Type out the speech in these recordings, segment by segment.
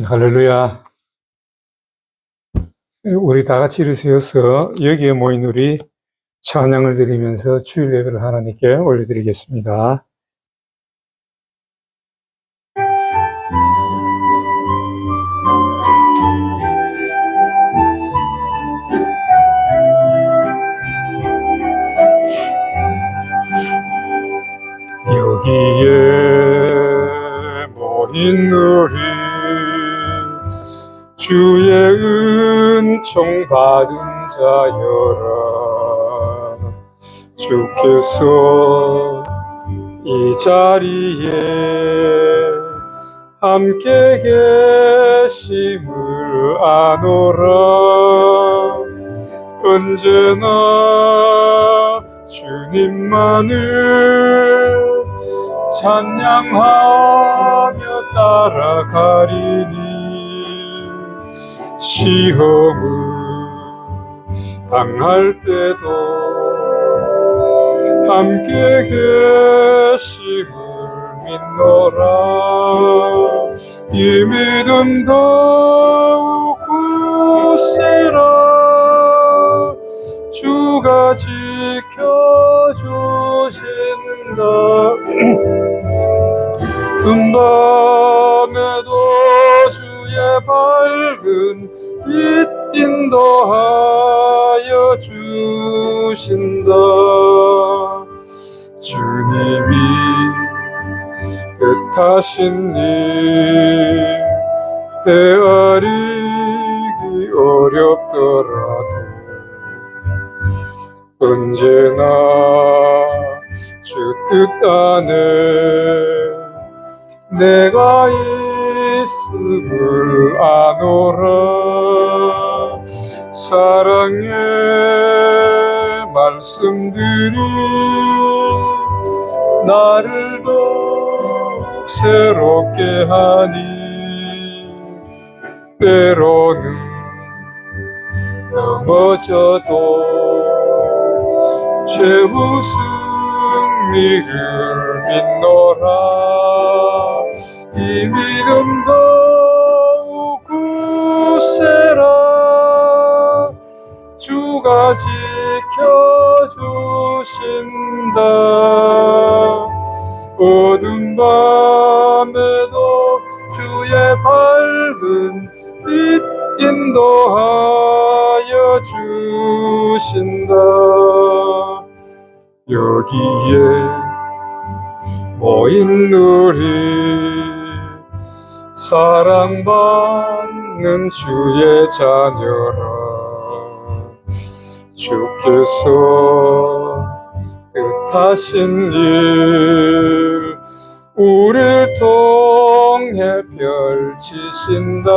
할렐루야. 우리 다 같이 일어서서 여기에 모인 우리 찬양을 드리면서 주일 예배를 하나님께 올려드리겠습니다. 여기에 모인 우리 주의 은총 받은 자여라. 주께서 이 자리에 함께 계심을 아노라. 언제나 주님만을 찬양하며 따라가리니 시험을 당할 때도 함께 계심을 믿노라. 이 믿음 더욱 굳세라. 주가 지켜주신다. 금밤에도 주의 밝은 빛 인도하여 주신다. 주님이 뜻하신 일 헤아리기 어렵더라도 언제나 주 뜻 안에 내가 있음을 아노라. 사랑의 말씀들이 나를 더욱 새롭게 하니 때로는 넘어져도 최후 승리를 믿노라. 이 믿음 더욱 굳세라. 주가 지켜주신다. 어두운 밤에도 주의 밝은 빛 인도하여 주신다. 여기에 모인 우리 사랑받는 주의 자녀라. 주께서 뜻하신 일 우리를 통해 펼치신다.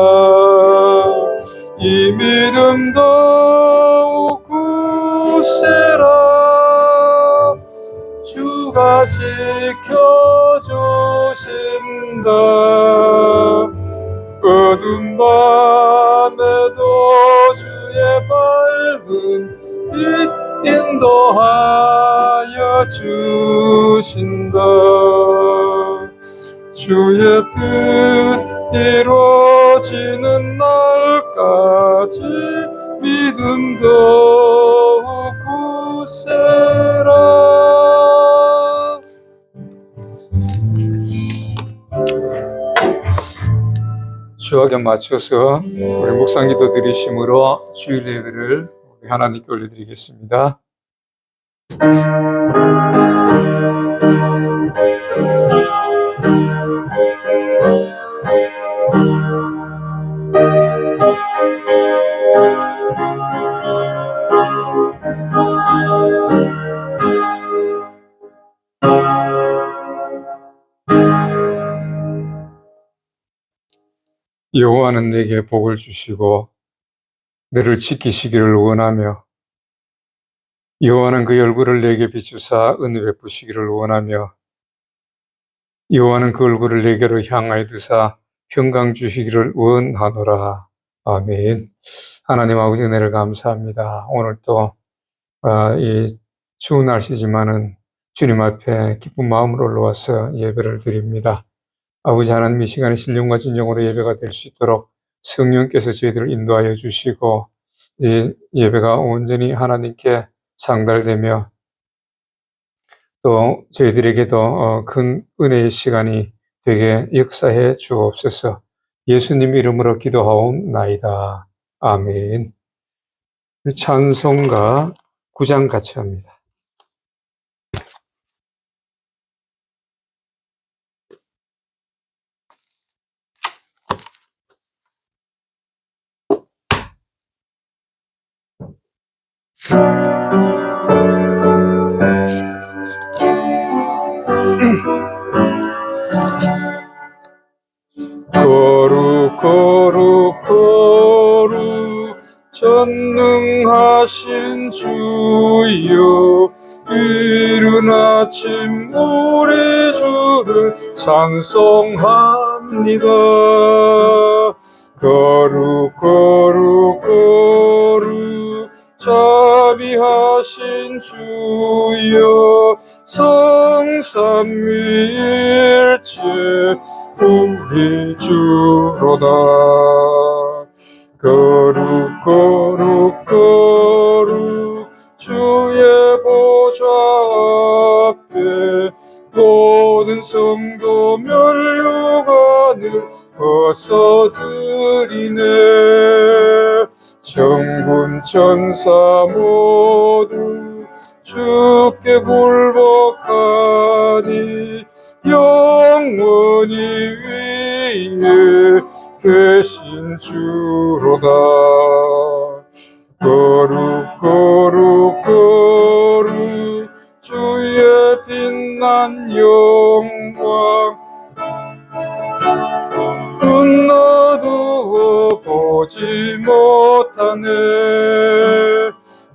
이 믿음 더욱 굳세라. 주가 지켜주신다. 어두운 밤에도 주의 밝은 빛 인도하여 주신다. 주의 뜻 이루어지는 날까지 믿음 더욱 굳세라. 주하게 맞춰서 우리 묵상기도 드리심으로 주일 예배를 하나님께 올려드리겠습니다. 여호와는 내게 복을 주시고 너를 지키시기를 원하며 여호와는 그의 얼굴을 내게 비추사 은혜 베푸시기를 원하며 여호와는 그 얼굴을 내게로 향하여 드사 평강 주시기를 원하노라. 아멘. 하나님 아버지 은혜를 감사합니다. 오늘 또 이 추운 날씨지만은 주님 앞에 기쁜 마음으로 올라와서 예배를 드립니다. 아버지 하나님 이 시간에 신령과 진정으로 예배가 될 수 있도록 성령께서 저희들을 인도하여 주시고 이 예배가 온전히 하나님께 상달되며 또 저희들에게도 큰 은혜의 시간이 되게 역사해 주옵소서. 예수님 이름으로 기도하옵나이다. 아멘. 찬송가 9장 같이 합니다. 거룩 거룩 거룩 전능하신 주여 이른 아침 우리 주를 찬송합니다. 거룩 거룩 거룩 자비하신 주여 성삼위일체 우리 주로다. 거룩 거룩 거룩 주의 보좌 앞에 모든 성도 면류관을 벗어드리네. 천군 천사 모두 주께 굴복하니 영원히 위에 계신 주로다. 거룩 거룩 거룩 주의 빛난 영광 눈 어두워 보지 못하네.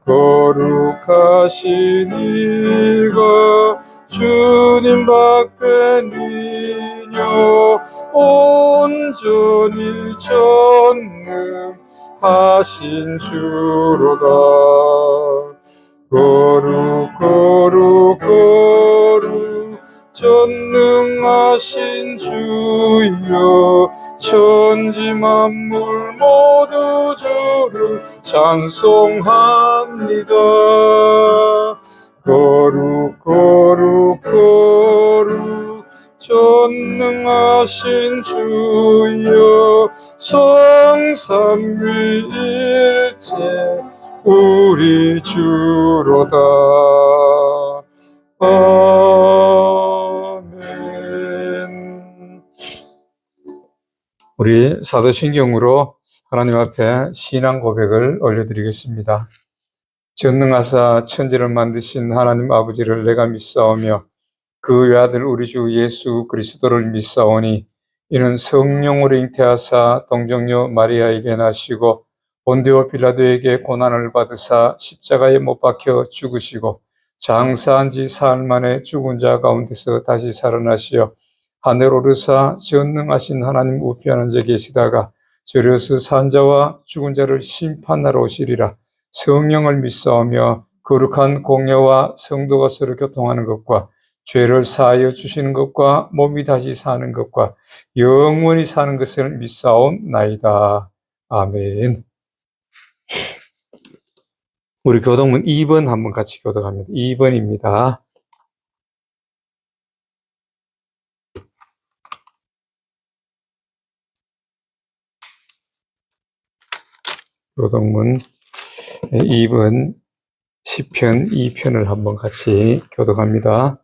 거룩하신 이가 주님 밖에 니녀 온전히 전능하신 주로다. 거룩 거룩 거룩 전능하신 주여 천지 만물 모두 주를 찬송합니다. 거룩 거룩 거룩 전능하신 주여 성삼위일체 우리 주로다. 아멘. 우리 사도신경으로 하나님 앞에 신앙 고백을 올려드리겠습니다. 전능하사 천지를 만드신 하나님 아버지를 내가 믿사오며 그 외아들 우리 주 예수 그리스도를 믿사오니 이는 성령으로 잉태하사 동정녀 마리아에게 나시고 본디오 빌라도에게 고난을 받으사 십자가에 못 박혀 죽으시고 장사한 지 사흘 만에 죽은 자 가운데서 다시 살아나시어 하늘 오르사 전능하신 하나님 우편한 자 계시다가 저려서 산 자와 죽은 자를 심판하러 오시리라. 성령을 믿사오며 거룩한 공예와 성도가 서로 교통하는 것과 죄를 사하여 주시는 것과 몸이 다시 사는 것과 영원히 사는 것을 믿사옵나이다. 아멘. 우리 교독문 2번 한번 같이 교독합니다. 2번입니다. 교독문 2번 시편 2편을 한번 같이 교독합니다.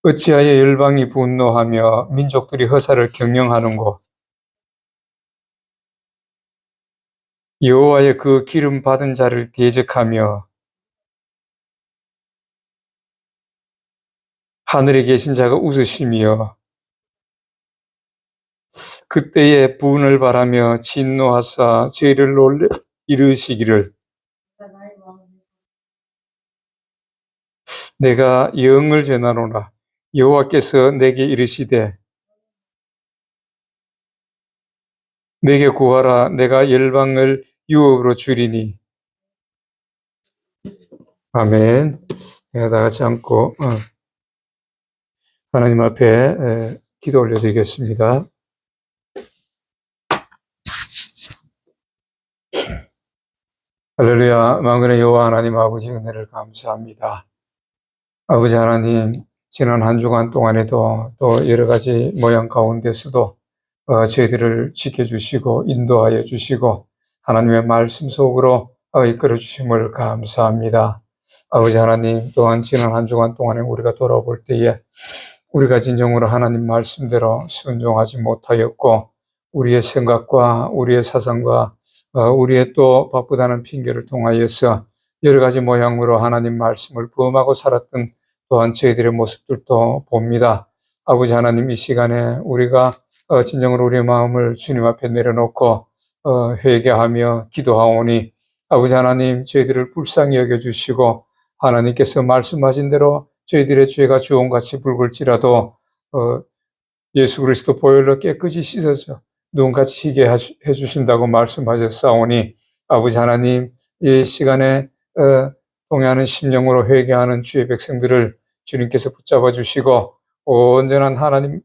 어찌하여 열방이 분노하며 민족들이 허사를 경영하는고 여호와의 그 기름 받은 자를 대적하며 하늘에 계신 자가 웃으시며 그때에 분을 바라며 진노하사 저희를 놀래 이르시기를 내가 영을 전하노라. 여호와께서 내게 이르시되 내게 구하라. 내가 열방을 유업으로 주리니. 아멘. 내가 다 같이 앉고 하나님 앞에 기도 올려드리겠습니다. 할렐루야. 만군의 여호와 하나님 아버지 은혜를 감사합니다. 아버지 하나님, 지난 한 주간 동안에도 또 여러 가지 모양 가운데서도 저희들을 지켜주시고 인도하여 주시고 하나님의 말씀 속으로 이끌어 주심을 감사합니다. 아버지 하나님, 또한 지난 한 주간 동안에 우리가 돌아볼 때에 우리가 진정으로 하나님 말씀대로 순종하지 못하였고 우리의 생각과 우리의 사상과 우리의 또 바쁘다는 핑계를 통하여서 여러 가지 모양으로 하나님 말씀을 범하고 살았던 또한 저희들의 모습들도 봅니다. 아버지 하나님, 이 시간에 우리가 진정으로 우리의 마음을 주님 앞에 내려놓고 회개하며 기도하오니 아버지 하나님, 저희들을 불쌍히 여겨주시고 하나님께서 말씀하신 대로 저희들의 죄가 주홍같이 붉을지라도 예수 그리스도 보혈로 깨끗이 씻어서 눈같이 희게 해주신다고 말씀하셨사오니 아버지 하나님, 이 시간에 동의하는 심령으로 회개하는 주의 백성들을 주님께서 붙잡아 주시고 온전한 하나님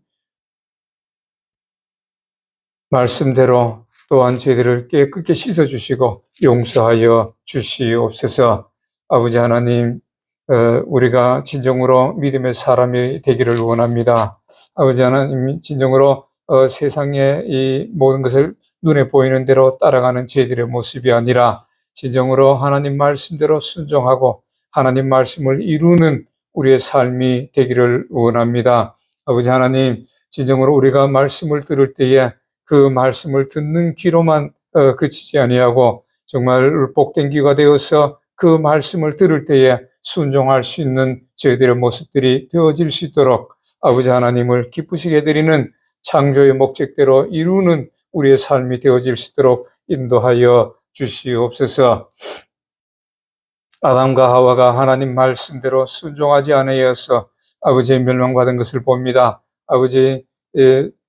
말씀대로 또한 저희들을 깨끗게 씻어주시고 용서하여 주시옵소서. 아버지 하나님, 우리가 진정으로 믿음의 사람이 되기를 원합니다. 아버지 하나님, 진정으로 세상의 이 모든 것을 눈에 보이는 대로 따라가는 저희들의 모습이 아니라 진정으로 하나님 말씀대로 순종하고 하나님 말씀을 이루는 우리의 삶이 되기를 원합니다. 아버지 하나님, 진정으로 우리가 말씀을 들을 때에 그 말씀을 듣는 귀로만 그치지 아니하고 정말 복된 귀가 되어서 그 말씀을 들을 때에 순종할 수 있는 저희들의 모습들이 되어질 수 있도록 아버지 하나님을 기쁘시게 드리는 창조의 목적대로 이루는 우리의 삶이 되어질 수 있도록 인도하여 주시옵소서. 아담과 하와가 하나님 말씀대로 순종하지 않아서 아버지의 멸망받은 것을 봅니다. 아버지,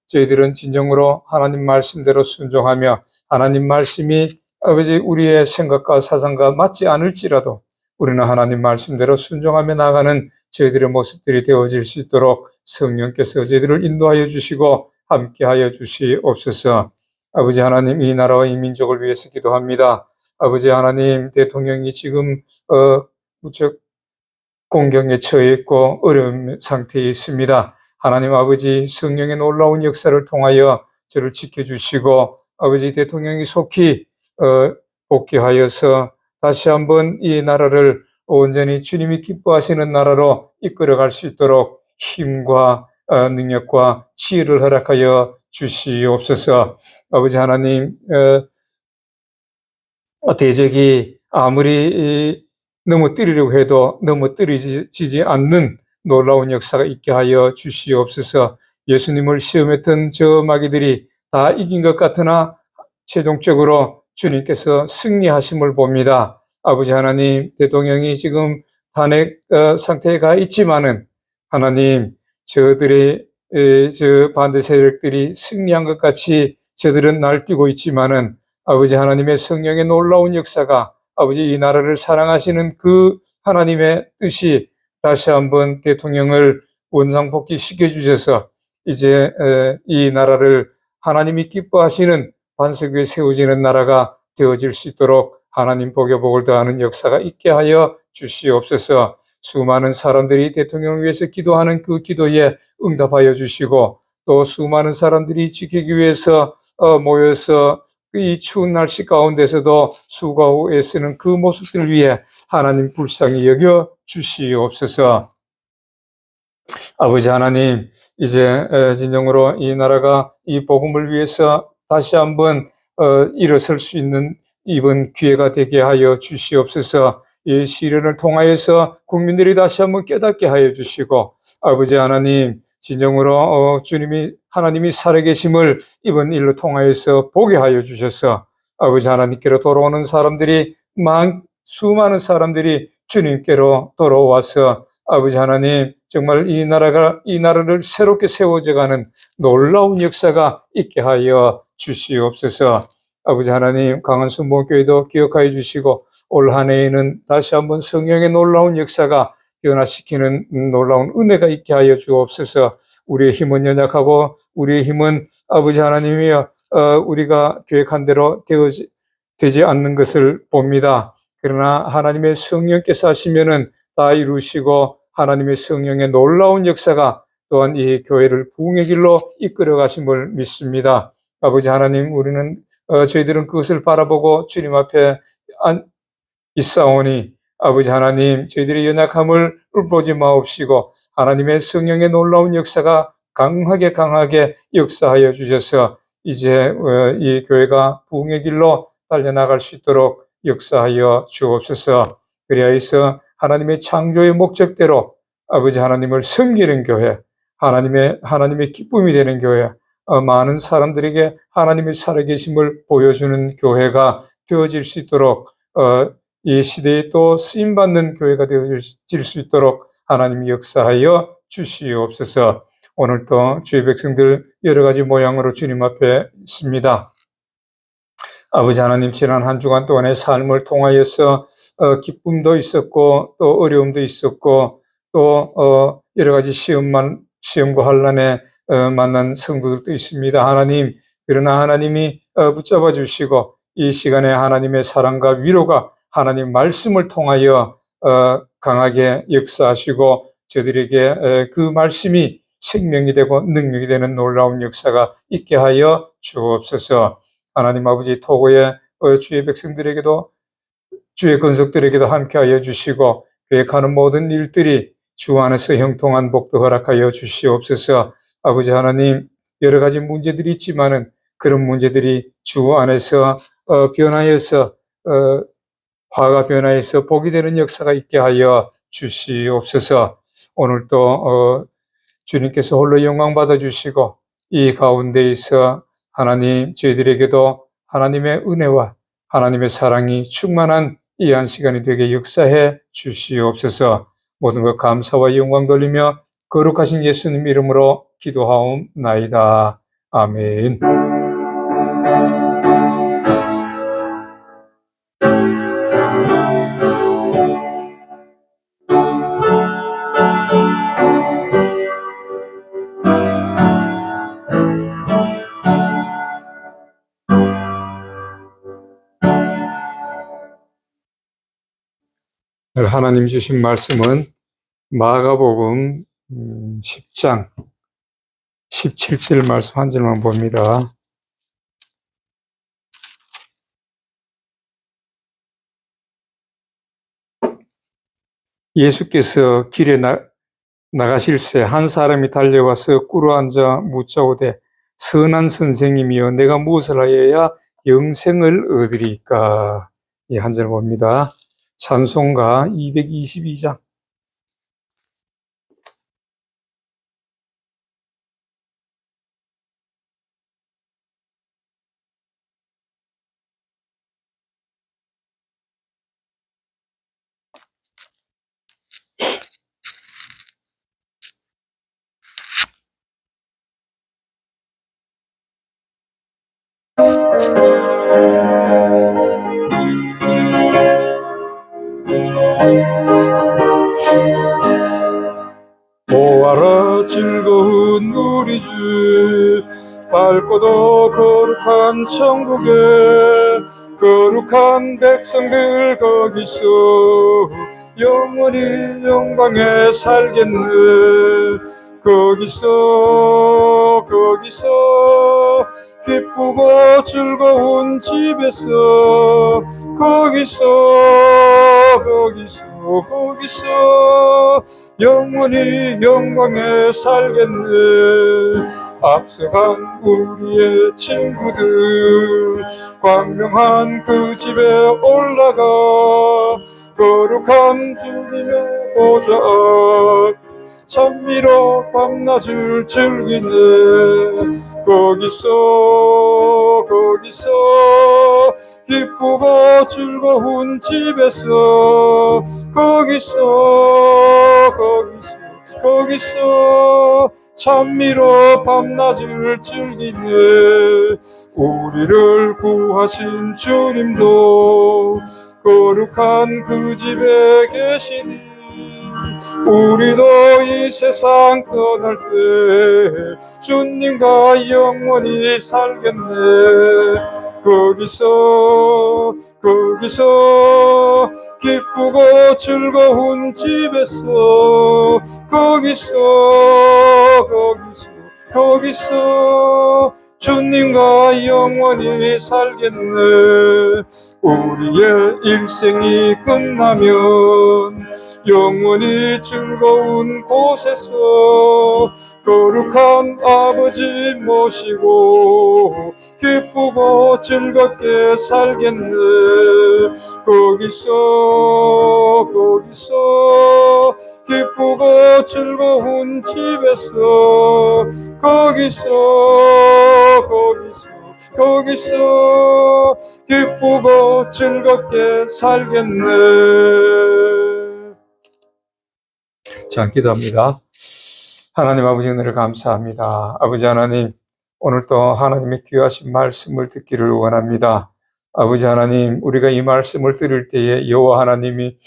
저희들은 진정으로 하나님 말씀대로 순종하며 하나님 말씀이 아버지 우리의 생각과 사상과 맞지 않을지라도 우리는 하나님 말씀대로 순종하며 나가는 저희들의 모습들이 되어질 수 있도록 성령께서 저희들을 인도하여 주시고 함께하여 주시옵소서. 아버지 하나님, 이 나라와 이 민족을 위해서 기도합니다. 아버지 하나님, 대통령이 지금 무척 공경에 처해 있고 어려운 상태에 있습니다. 하나님 아버지, 성령의 놀라운 역사를 통하여 저를 지켜주시고 아버지 대통령이 속히 복귀하여서 다시 한번 이 나라를 온전히 주님이 기뻐하시는 나라로 이끌어갈 수 있도록 힘과 능력과 지혜를 허락하여 주시옵소서. 아버지 하나님, 대적이 아무리 넘어뜨리려고 해도 넘어뜨리지 않는 놀라운 역사가 있게 하여 주시옵소서. 예수님을 시험했던 저 마귀들이 다 이긴 것 같으나 최종적으로 주님께서 승리하심을 봅니다. 아버지 하나님, 대통령이 지금 탄핵 상태에 가 있지만은 하나님, 저들의 저 반대 세력들이 승리한 것 같이 저들은 날뛰고 있지만은 아버지 하나님의 성령의 놀라운 역사가 아버지 이 나라를 사랑하시는 그 하나님의 뜻이 다시 한번 대통령을 원상복귀시켜 주셔서 이제 이 나라를 하나님이 기뻐하시는 반석 위에 세워지는 나라가 되어질 수 있도록 하나님 복에 복을 더하는 역사가 있게 하여 주시옵소서. 수많은 사람들이 대통령을 위해서 기도하는 그 기도에 응답하여 주시고 또 수많은 사람들이 지키기 위해서 모여서 이 추운 날씨 가운데서도 수고하고 애쓰는 그 모습들을 위해 하나님 불쌍히 여겨 주시옵소서. 아버지 하나님, 이제 진정으로 이 나라가 이 복음을 위해서 다시 한번 일어설 수 있는 이번 기회가 되게 하여 주시옵소서. 이 시련을 통하여서 국민들이 다시 한번 깨닫게 하여 주시고 아버지 하나님, 진정으로 하나님이 살아계심을 이번 일로 통하여서 보게 하여 주셔서 아버지 하나님께로 돌아오는 사람들이 수많은 사람들이 주님께로 돌아와서 아버지 하나님, 정말 이 나라를 새롭게 세워져가는 놀라운 역사가 있게 하여 주시옵소서. 아버지 하나님, 강한 순복음교회도 기억하여 주시고 올 한 해에는 다시 한번 성령의 놀라운 역사가 변화시키는 놀라운 은혜가 있게 하여 주옵소서. 우리의 힘은 연약하고 우리의 힘은 아버지 하나님이여 우리가 계획한 대로 되지 않는 것을 봅니다. 그러나 하나님의 성령께서 하시면은 다 이루시고 하나님의 성령의 놀라운 역사가 또한 이 교회를 부흥의 길로 이끌어 가심을 믿습니다. 아버지 하나님, 우리는 저희들은 그것을 바라보고 주님 앞에 있사오니 아버지 하나님, 저희들의 연약함을 보지 마옵시고 하나님의 성령의 놀라운 역사가 강하게 역사하여 주셔서 이제 이 교회가 부흥의 길로 달려나갈 수 있도록 역사하여 주옵소서. 그리하여서 하나님의 창조의 목적대로 아버지 하나님을 섬기는 교회, 하나님의 기쁨이 되는 교회, 많은 사람들에게 하나님의 살아계심을 보여주는 교회가 되어질 수 있도록 이 시대에 또 쓰임받는 교회가 되어질 수 있도록 하나님이 역사하여 주시옵소서. 오늘도 주의 백성들 여러 가지 모양으로 주님 앞에 있습니다. 아버지 하나님, 지난 한 주간 동안의 삶을 통하여서 기쁨도 있었고 또 어려움도 있었고 또 여러 가지 시험과 환난에 만난 성도들도 있습니다. 하나님, 그러나 하나님이 붙잡아 주시고 이 시간에 하나님의 사랑과 위로가 하나님 말씀을 통하여 강하게 역사하시고 저들에게 그 말씀이 생명이 되고 능력이 되는 놀라운 역사가 있게 하여 주옵소서. 하나님 아버지, 토고의 주의 백성들에게도 주의 건속들에게도 함께하여 주시고 계획하는 모든 일들이 주 안에서 형통한 복도 허락하여 주시옵소서. 아버지 하나님, 여러 가지 문제들이 있지만은 그런 문제들이 주 안에서 변하여서 화가 변화해서 복이 되는 역사가 있게 하여 주시옵소서. 오늘도 주님께서 홀로 영광 받아주시고 이 가운데에서 하나님, 저희들에게도 하나님의 은혜와 하나님의 사랑이 충만한 이 한 시간이 되게 역사해 주시옵소서. 모든 것 감사와 영광 돌리며 거룩하신 예수님 이름으로 기도하옵나이다. 아멘. 하나님 주신 말씀은 마가복음 10장 17절 말씀 한 절만 봅니다. 예수께서 길에 나가실새 한 사람이 달려와서 꿇어앉아 묻자오되 선한 선생님이여 내가 무엇을 하여야 영생을 얻으리까? 이 한 절 봅니다. 찬송가 222장. 보아라 즐거운 우리 주 밝고도 거룩한 천국에 거룩한 백성들 거기서 영원히 영광에 살겠네. 거기서 기쁘고 즐거운 집에서 거기서 영원히 영광에 살겠네. 앞서간 우리의 친구들 광명한 그 집에 올라가 거룩한 주님의 보좌 앞 찬미로 밤낮을 즐기네. 거기서 기쁘고 즐거운 집에서 거기서 찬미로 밤낮을 즐기네. 우리를 구하신 주님도 거룩한 그 집에 계시니 우리도 이 세상 떠날 때 주님과 영원히 살겠네. 거기서 기쁘고 즐거운 집에서 거기서 주님과 영원히 살겠네. 우리의 일생이 끝나면 영원히 즐거운 곳에서 거룩한 아버지 모시고 기쁘고 즐겁게 살겠네. 거기서 기쁘고 즐거운 집에서 거기서 기쁘고 즐겁게 살겠네. 자, 기도합니다. 하나님 아버지, 은혜를 감사합니다. 아버지 하나님, 오늘도 하나님의 귀하신 말씀을 듣기를 원합니다. 아버지 하나님, 우리가 이 말씀을 들을 때에 여호와 하나님이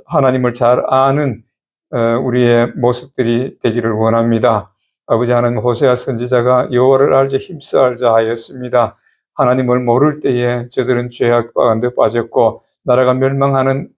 하나님을 잘 아는 우리의 모습들이 되기를 원합니다. 아버지 하나님, 호세아 선지자가 여호와를 알자 힘써 알자 하였습니다. 하나님을 모를 때에 저들은 죄악 가운데 빠졌고 나라가 멸망하는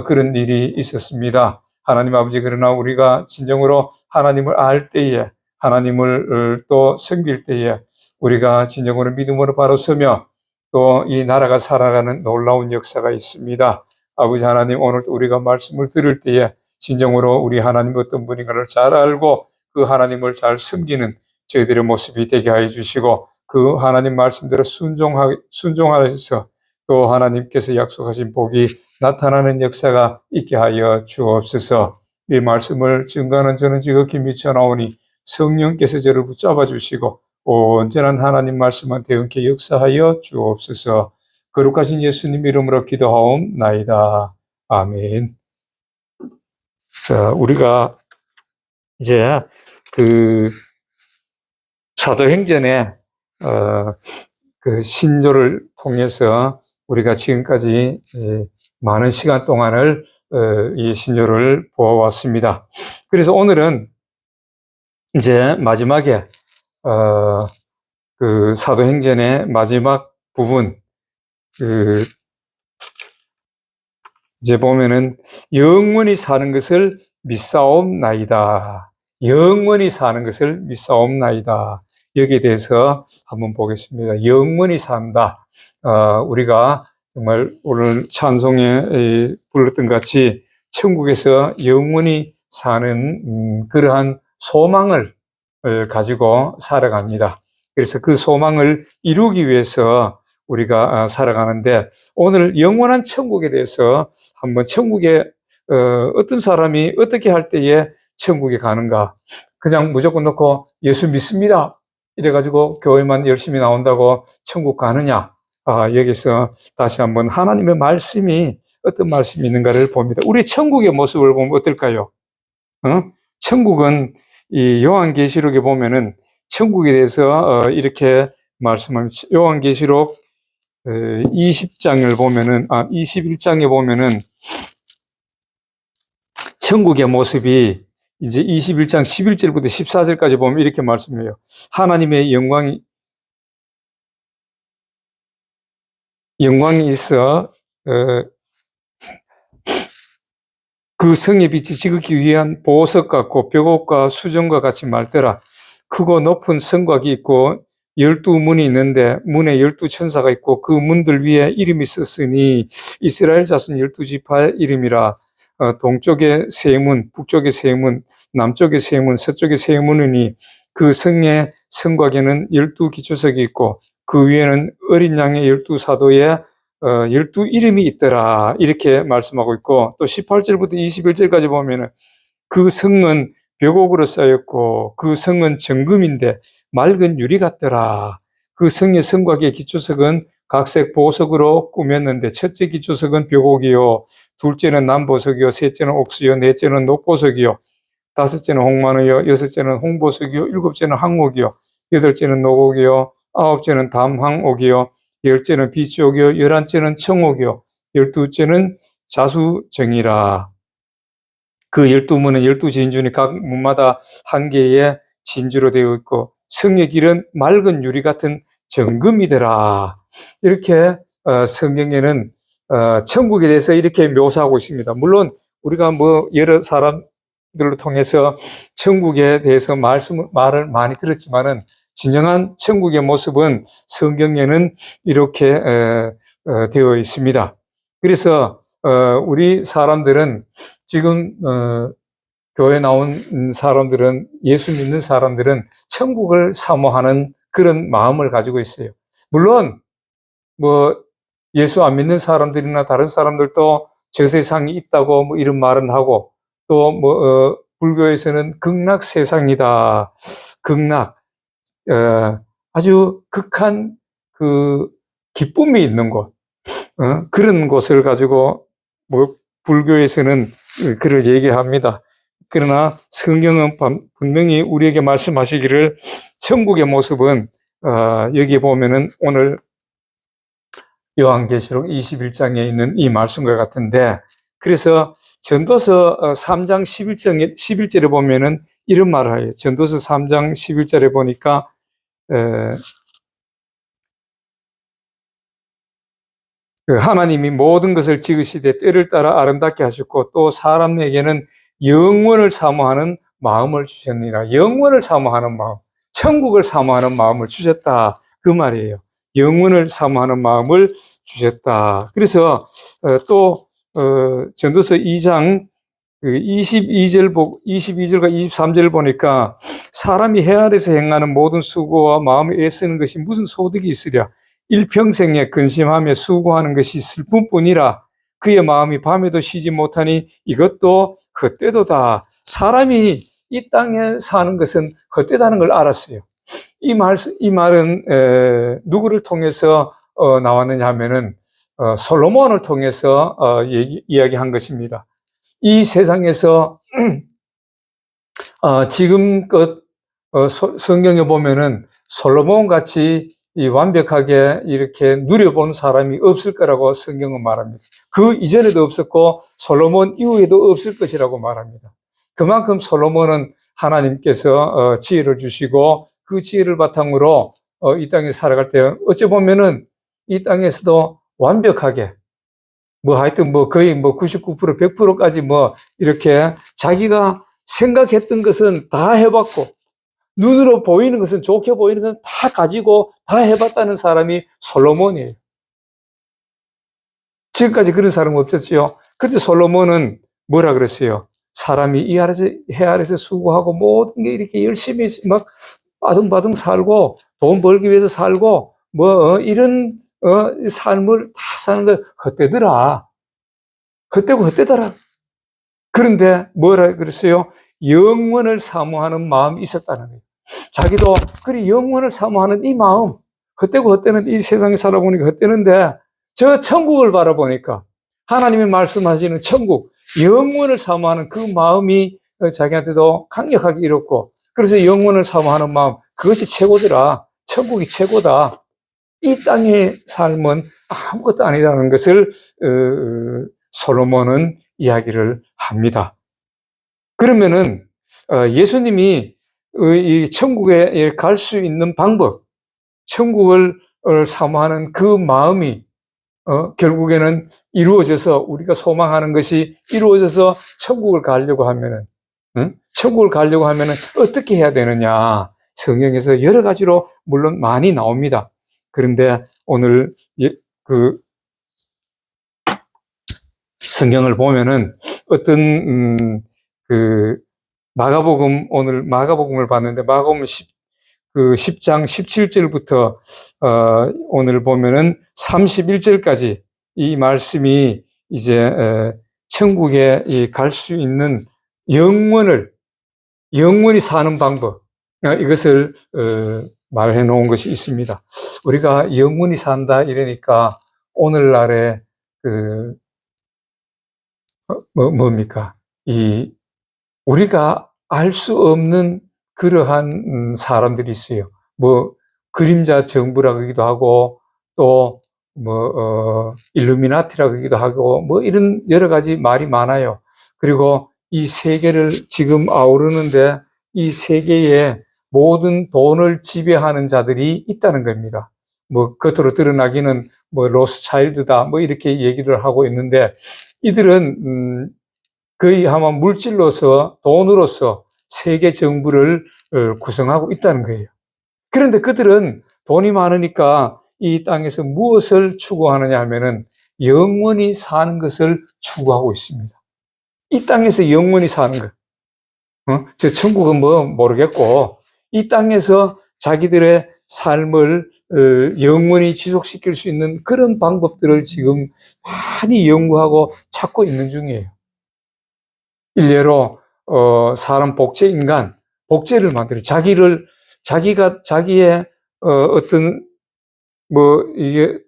그런 일이 있었습니다. 하나님 아버지, 그러나 우리가 진정으로 하나님을 알 때에, 하나님을 또 섬길 때에 우리가 진정으로 믿음으로 바로 서며 또 이 나라가 살아가는 놀라운 역사가 있습니다. 아버지 하나님, 오늘도 우리가 말씀을 들을 때에 진정으로 우리 하나님 어떤 분인가를 잘 알고 그 하나님을 잘 섬기는 저희들의 모습이 되게 하여 주시고, 그 하나님 말씀대로 순종하여서 또 하나님께서 약속하신 복이 나타나는 역사가 있게 하여 주옵소서. 이 말씀을 증거하는 저는 지극히 미쳐나오니 성령께서 저를 붙잡아 주시고 온전한 하나님 말씀만 대응케 역사하여 주옵소서. 거룩하신 예수님 이름으로 기도하옵나이다. 아멘. 자, 우리가 이제 그 사도행전에 그 신조를 통해서 우리가 지금까지 많은 시간 동안을 이 신조를 보아왔습니다. 그래서 오늘은 이제 마지막에 그 사도행전의 마지막 부분, 이제 보면은 영원히 사는 것을 믿사옵나이다. 영원히 사는 것을 믿사옵나이다. 여기에 대해서 한번 보겠습니다. 영원히 산다. 우리가 정말 오늘 찬송에 불렀던 같이 천국에서 영원히 사는 그러한 소망을 가지고 살아갑니다. 그래서 그 소망을 이루기 위해서 우리가 살아가는데, 오늘 영원한 천국에 대해서 한번, 천국에 어떤 사람이 어떻게 할 때에 천국에 가는가? 그냥 무조건 놓고 예수 믿습니다 이래가지고 교회만 열심히 나온다고 천국 가느냐? 여기서 다시 한번 하나님의 말씀이 어떤 말씀이 있는가를 봅니다. 우리 천국의 모습을 보면 어떨까요? 천국은 이 요한계시록에 보면은 천국에 대해서 이렇게 말씀합니다. 요한계시록 20장을 보면은, 21장에 보면은 천국의 모습이 이제 21장 11절부터 14절까지 보면 이렇게 말씀해요. 하나님의 영광이 있어 그 성의 빛이 지극히 위한 보석 같고 벽옥과 수정과 같이 맑더라. 크고 높은 성곽이 있고 12문이 있는데 문에 12천사가 있고 그 문들 위에 이름이 썼으니 이스라엘 자손 12지파의 이름이라. 동쪽에 세 문, 북쪽에 세 문, 남쪽에 세 문, 서쪽에 세 문이니 그 성의 성곽에는 12기초석이 있고 그 위에는 어린 양의 12사도의 12 이름이 있더라. 이렇게 말씀하고 있고, 또 18절부터 21절까지 보면은 그 성은 벽옥으로 쌓였고 그 성은 정금인데 맑은 유리 같더라. 그 성의 성곽의 기초석은 각색 보석으로 꾸몄는데 첫째 기초석은 벽옥이요, 둘째는 남보석이요, 셋째는 옥수요, 넷째는 녹보석이요, 다섯째는 홍만이요, 여섯째는 홍보석이요, 일곱째는 항옥이요, 여덟째는 노옥이요, 아홉째는 담황옥이요, 열째는 비치옥이요, 열한째는 청옥이요, 열두째는 자수정이라. 그 12문은 12진주니 각 문마다 한 개의 진주로 되어 있고 성의 길은 맑은 유리 같은 정금이더라. 이렇게 성경에는 천국에 대해서 이렇게 묘사하고 있습니다. 물론 우리가 뭐 여러 사람들을 통해서 천국에 대해서 말을 많이 들었지만은 진정한 천국의 모습은 성경에는 이렇게 되어 있습니다. 그래서 우리 사람들은 지금 교회 나온 사람들은, 예수 믿는 사람들은 천국을 사모하는 그런 마음을 가지고 있어요. 물론 뭐 예수 안 믿는 사람들이나 다른 사람들도 저 세상이 있다고 뭐 이런 말은 하고, 또 뭐 불교에서는 극락 세상이다. 극락, 아주 극한 그 기쁨이 있는 곳, 그런 곳을 가지고 뭐 불교에서는 그를 얘기합니다. 그러나 성경은 분명히 우리에게 말씀하시기를 천국의 모습은 여기 보면은 오늘 요한계시록 21장에 있는 이 말씀과 같은데, 그래서 전도서 3장 11절에 보면은 이런 말을 해요. 전도서 3장 11절에 보니까 하나님이 모든 것을 지으시되 때를 따라 아름답게 하셨고 또 사람에게는 영원을 사모하는 마음을 주셨느니라. 영원을 사모하는 마음, 천국을 사모하는 마음을 주셨다, 그 말이에요. 영원을 사모하는 마음을 주셨다. 그래서 또 전도서 2장 22절과 23절 보니까 사람이 해 아래서 행하는 모든 수고와 마음에 애쓰는 것이 무슨 소득이 있으랴. 일평생에 근심하며 수고하는 것이 슬픔뿐이라. 그의 마음이 밤에도 쉬지 못하니 이것도 헛되도다. 사람이 이 땅에 사는 것은 헛되다는 걸 알았어요. 이 말은 누구를 통해서 나왔느냐 하면은 솔로몬을 통해서 이야기한 것입니다. 이 세상에서 지금껏 성경에 보면은 솔로몬 같이 완벽하게 이렇게 누려본 사람이 없을 거라고 성경은 말합니다. 그 이전에도 없었고 솔로몬 이후에도 없을 것이라고 말합니다. 그만큼 솔로몬은 하나님께서 지혜를 주시고 그 지혜를 바탕으로 이 땅에 살아갈 때 어찌 보면은 이 땅에서도 완벽하게 뭐 하여튼 뭐 거의 뭐 99%, 100%까지 뭐 이렇게 자기가 생각했던 것은 다 해봤고 눈으로 보이는 것은, 좋게 보이는 것은 다 가지고 다 해봤다는 사람이 솔로몬이에요. 지금까지 그런 사람은 없었지요. 그런데 솔로몬은 뭐라 그랬어요? 사람이 이 아래서, 해 아래서 수고하고 모든 게 이렇게 열심히 막 바둥바둥 살고 돈 벌기 위해서 살고 뭐 이런 삶을 다 사는 거 헛되더라. 헛되고 헛되더라. 그런데 뭐라 그랬어요? 영원을 사모하는 마음이 있었다는 거예요. 자기도 그리 영원을 사모하는 이 마음, 헛되고 헛되는 이 세상에 살아보니까 헛되는데 저 천국을 바라보니까 하나님이 말씀하시는 천국, 영원을 사모하는 그 마음이 자기한테도 강력하게 일었고, 그래서 영원을 사모하는 마음, 그것이 최고더라. 천국이 최고다. 이 땅의 삶은 아무것도 아니라는 것을 솔로몬은 이야기를 합니다. 그러면은 예수님이 이 천국에 갈 수 있는 방법, 천국을 사모하는 그 마음이 결국에는 이루어져서, 우리가 소망하는 것이 이루어져서 천국을 가려고 하면은, 천국을 가려고 하면은 어떻게 해야 되느냐? 성경에서 여러 가지로 물론 많이 나옵니다. 그런데 오늘 그 성경을 보면은 어떤 그 오늘 마가복음을 봤는데 마가복음 10장 17절부터 오늘 보면은 31절까지 이 말씀이 이제 천국에 갈 수 있는 영원히 사는 방법, 이것을 말해 놓은 것이 있습니다. 우리가 영원히 산다 이러니까 오늘날에 뭡니까? 우리가 알 수 없는 그러한 사람들이 있어요. 뭐 그림자 정부라 그러기도 하고 또 뭐 일루미나티라 그러기도 하고 뭐 이런 여러 가지 말이 많아요. 그리고 이 세계를 지금 아우르는데 이 세계에 모든 돈을 지배하는 자들이 있다는 겁니다. 뭐 겉으로 드러나기는 뭐 로스차일드다 뭐 이렇게 얘기를 하고 있는데 이들은 거의 아마 물질로서 돈으로서 세계 정부를 구성하고 있다는 거예요. 그런데 그들은 돈이 많으니까 이 땅에서 무엇을 추구하느냐 하면은 영원히 사는 것을 추구하고 있습니다. 이 땅에서 영원히 사는 것. 저 천국은 뭐 모르겠고 이 땅에서 자기들의 삶을 영원히 지속시킬 수 있는 그런 방법들을 지금 많이 연구하고 찾고 있는 중이에요. 일례로 사람 복제 인간, 복제를 만들어 자기가 자기의 어떤 뭐 이게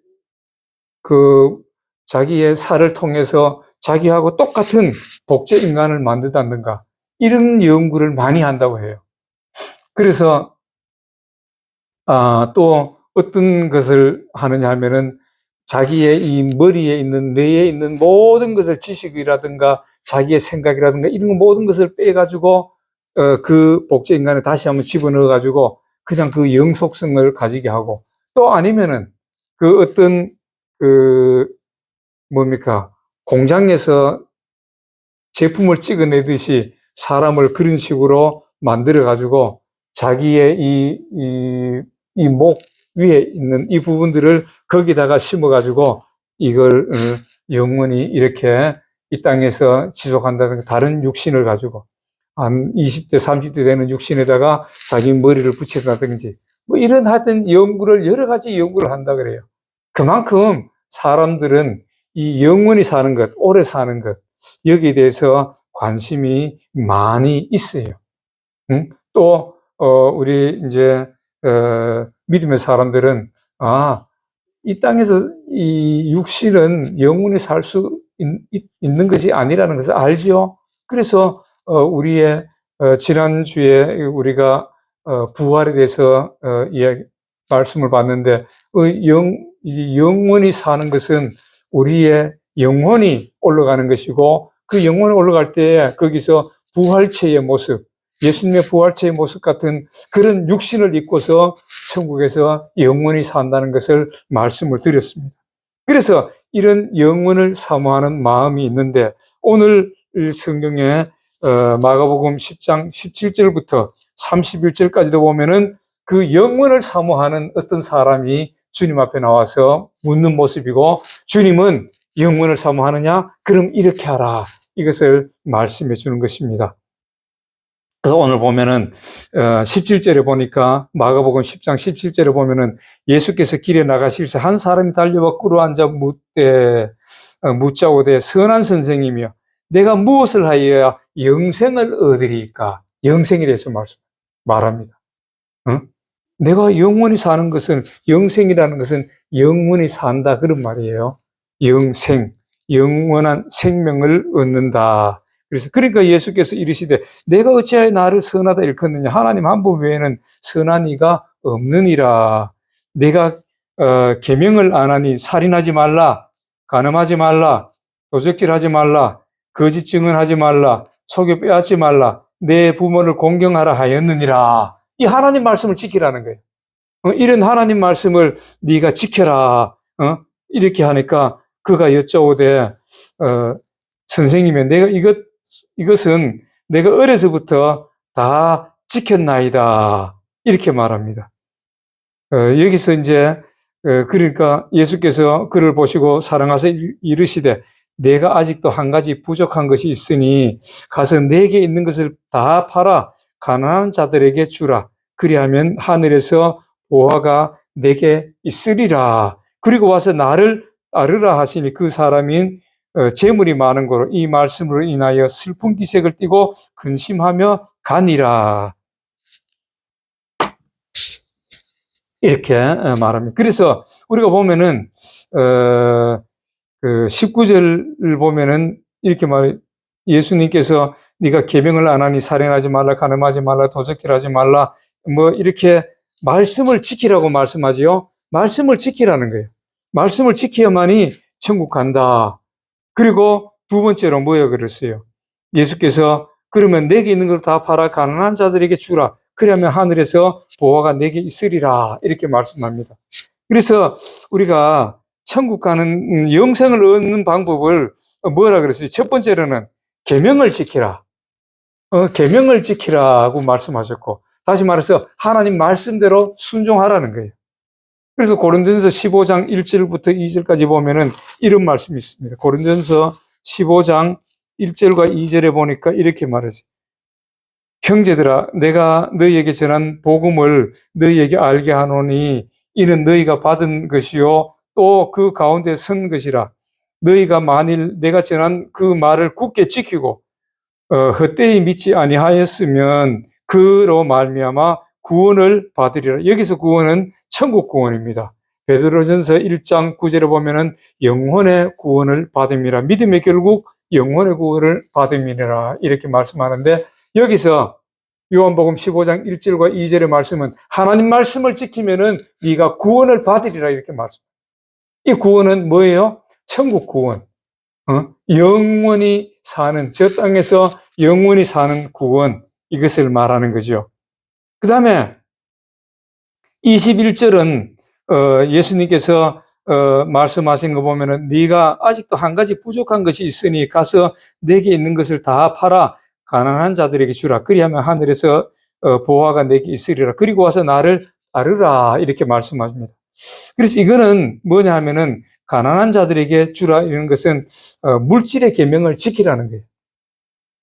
자기의 살을 통해서 자기하고 똑같은 복제 인간을 만든다든가 이런 연구를 많이 한다고 해요. 그래서 또 어떤 것을 하느냐 하면은 자기의 이 머리에 있는 뇌에 있는 모든 것을 지식이라든가 자기의 생각이라든가 이런 모든 것을 빼가지고 그 복제 인간에 다시 한번 집어넣어가지고 그냥 그 영속성을 가지게 하고 또 아니면은 그 어떤 뭡니까 공장에서 제품을 찍어내듯이 사람을 그런 식으로 만들어가지고 자기의 이 목 위에 있는 이 부분들을 거기다가 심어가지고 이걸 영원히 이렇게 이 땅에서 지속한다든가 다른 육신을 가지고 한 20대, 30대 되는 육신에다가 자기 머리를 붙인다든지 뭐 이런 하여튼 연구를 여러 가지 연구를 한다 그래요. 그만큼 사람들은 이 영원히 사는 것, 오래 사는 것 여기에 대해서 관심이 많이 있어요. 또 우리 이제 믿음의 사람들은 이 땅에서 이 육신은 영원히 살 수 있는 것이 아니라는 것을 알지요. 그래서 우리의 지난주에 우리가 부활에 대해서 말씀을 봤는데 영원히 사는 것은 우리의 영혼이 올라가는 것이고 그 영혼이 올라갈 때 거기서 부활체의 모습, 예수님의 부활체의 모습 같은 그런 육신을 입고서 천국에서 영원히 산다는 것을 말씀을 드렸습니다. 그래서 이런 영원을 사모하는 마음이 있는데 오늘 성경에 마가복음 10장 17절부터 31절까지도 보면은 그 영원을 사모하는 어떤 사람이 주님 앞에 나와서 묻는 모습이고 주님은 영원을 사모하느냐? 그럼 이렇게 하라. 이것을 말씀해 주는 것입니다. 그래서 오늘 보면은 17절에 보니까 마가복음 10장 17절에 보면은 예수께서 길에 나가실새 한 사람이 달려와 꿇어앉아 묻자오되 선한 선생이며 내가 무엇을 하여야 영생을 얻으리까? 영생에 대해서 말합니다. 내가 영원히 사는 것은 영생이라는 것은 영원히 산다 그런 말이에요. 영생, 영원한 생명을 얻는다. 그래서 그러니까 예수께서 이르시되 내가 어찌하여 나를 선하다 일컫느냐 하나님 한 분 외에는 선한 이가 없느니라. 내가 계명을 안 하니 살인하지 말라, 간음하지 말라, 도적질하지 말라, 거짓 증언하지 말라, 속여 빼앗지 말라, 내 부모를 공경하라 하였느니라. 이 하나님 말씀을 지키라는 거예요. 이런 하나님 말씀을 네가 지켜라. 이렇게 하니까 그가 여쭤오되 선생님이 내가 이것은 내가 어려서부터 다 지켰나이다. 이렇게 말합니다. 여기서 이제 그러니까 예수께서 그를 보시고 사랑하사 이르시되 내가 아직도 한 가지 부족한 것이 있으니 가서 내게 있는 것을 다 팔아 가난한 자들에게 주라. 그리하면 하늘에서 보화가 내게 있으리라. 그리고 와서 나를 따르라 하시니 그 사람인 재물이 많은 거로 이 말씀으로 인하여 슬픈 기색을 띠고 근심하며 가니라. 이렇게 말합니다. 그래서 우리가 보면은 그 19절을 보면은 이렇게 말해 예수님께서 네가 계명을 안 하니 살인하지 말라, 간음하지 말라, 도적질하지 말라, 뭐 이렇게 말씀을 지키라고 말씀하지요. 말씀을 지키라는 거예요. 말씀을 지켜야만이 천국 간다. 그리고 두 번째로 뭐예요? 그랬어요. 예수께서 그러면 내게 있는 걸 다 팔아 가난한 자들에게 주라. 그러면 하늘에서 보화가 내게 있으리라. 이렇게 말씀합니다. 그래서 우리가 천국 가는 영생을 얻는 방법을 뭐라 그랬어요? 첫 번째로는 계명을 지키라. 계명을 지키라고 말씀하셨고, 다시 말해서 하나님 말씀대로 순종하라는 거예요. 그래서 고린도전서 15장 1절부터 2절까지 보면은 이런 말씀이 있습니다. 고린도전서 15장 1절과 2절에 보니까 이렇게 말하지. 형제들아, 내가 너희에게 전한 복음을 너희에게 알게 하노니 이는 너희가 받은 것이요 또 그 가운데 선 것이라. 너희가 만일 내가 전한 그 말을 굳게 지키고 헛되이 믿지 아니하였으면 그로 말미암아 구원을 받으리라. 여기서 구원은 천국 구원입니다. 베드로전서 1장 9절에 보면은 영혼의 구원을 받음이라. 믿음의 결국 영혼의 구원을 받음이라 이렇게 말씀하는데, 여기서 요한복음 15장 1절과 2절의 말씀은 하나님 말씀을 지키면은 네가 구원을 받으리라 이렇게 말씀. 이 구원은 뭐예요? 천국 구원. 영원히 사는, 저 땅에서 영원히 사는 구원, 이것을 말하는 거죠. 그 다음에 21절은 예수님께서 말씀하신 거 보면은 네가 아직도 한 가지 부족한 것이 있으니 가서 내게 있는 것을 다 팔아 가난한 자들에게 주라. 그리하면 하늘에서 보화가 내게 있으리라. 그리고 와서 나를 따르라 이렇게 말씀하십니다. 그래서 이거는 뭐냐 하면은 가난한 자들에게 주라 이런 것은 물질의 계명을 지키라는 거예요.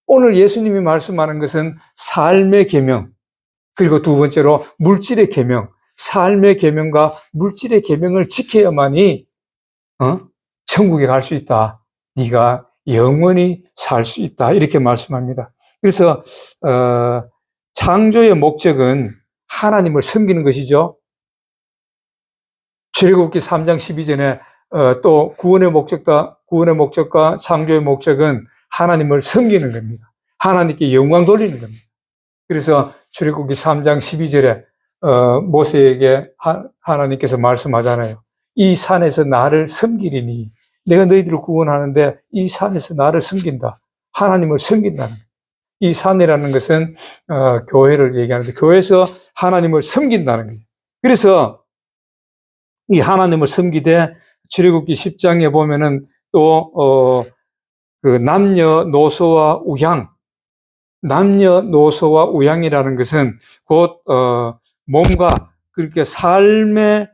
오늘 예수님이 말씀하는 것은 삶의 계명, 그리고 두 번째로 물질의 계명, 삶의 계명과 물질의 계명을 지켜야만이 천국에 갈 수 있다. 네가 영원히 살 수 있다. 이렇게 말씀합니다. 그래서 창조의 목적은 하나님을 섬기는 것이죠. 출애굽기 3장 12절에 또 구원의 목적과 창조의 목적은 하나님을 섬기는 겁니다. 하나님께 영광 돌리는 겁니다. 그래서 출애굽기 3장 12절에 모세에게 하나님께서 말씀하잖아요. 이 산에서 나를 섬기리니, 내가 너희들을 구원하는데 이 산에서 나를 섬긴다. 하나님을 섬긴다는 거예요. 이 산이라는 것은 교회를 얘기하는데, 교회에서 하나님을 섬긴다는 거예요. 그래서 이 하나님을 섬기되 출애굽기 10장에 보면은 또 그 남녀노소와 우양, 남녀노소와 우양이라는 것은 곧 몸과 그렇게 삶의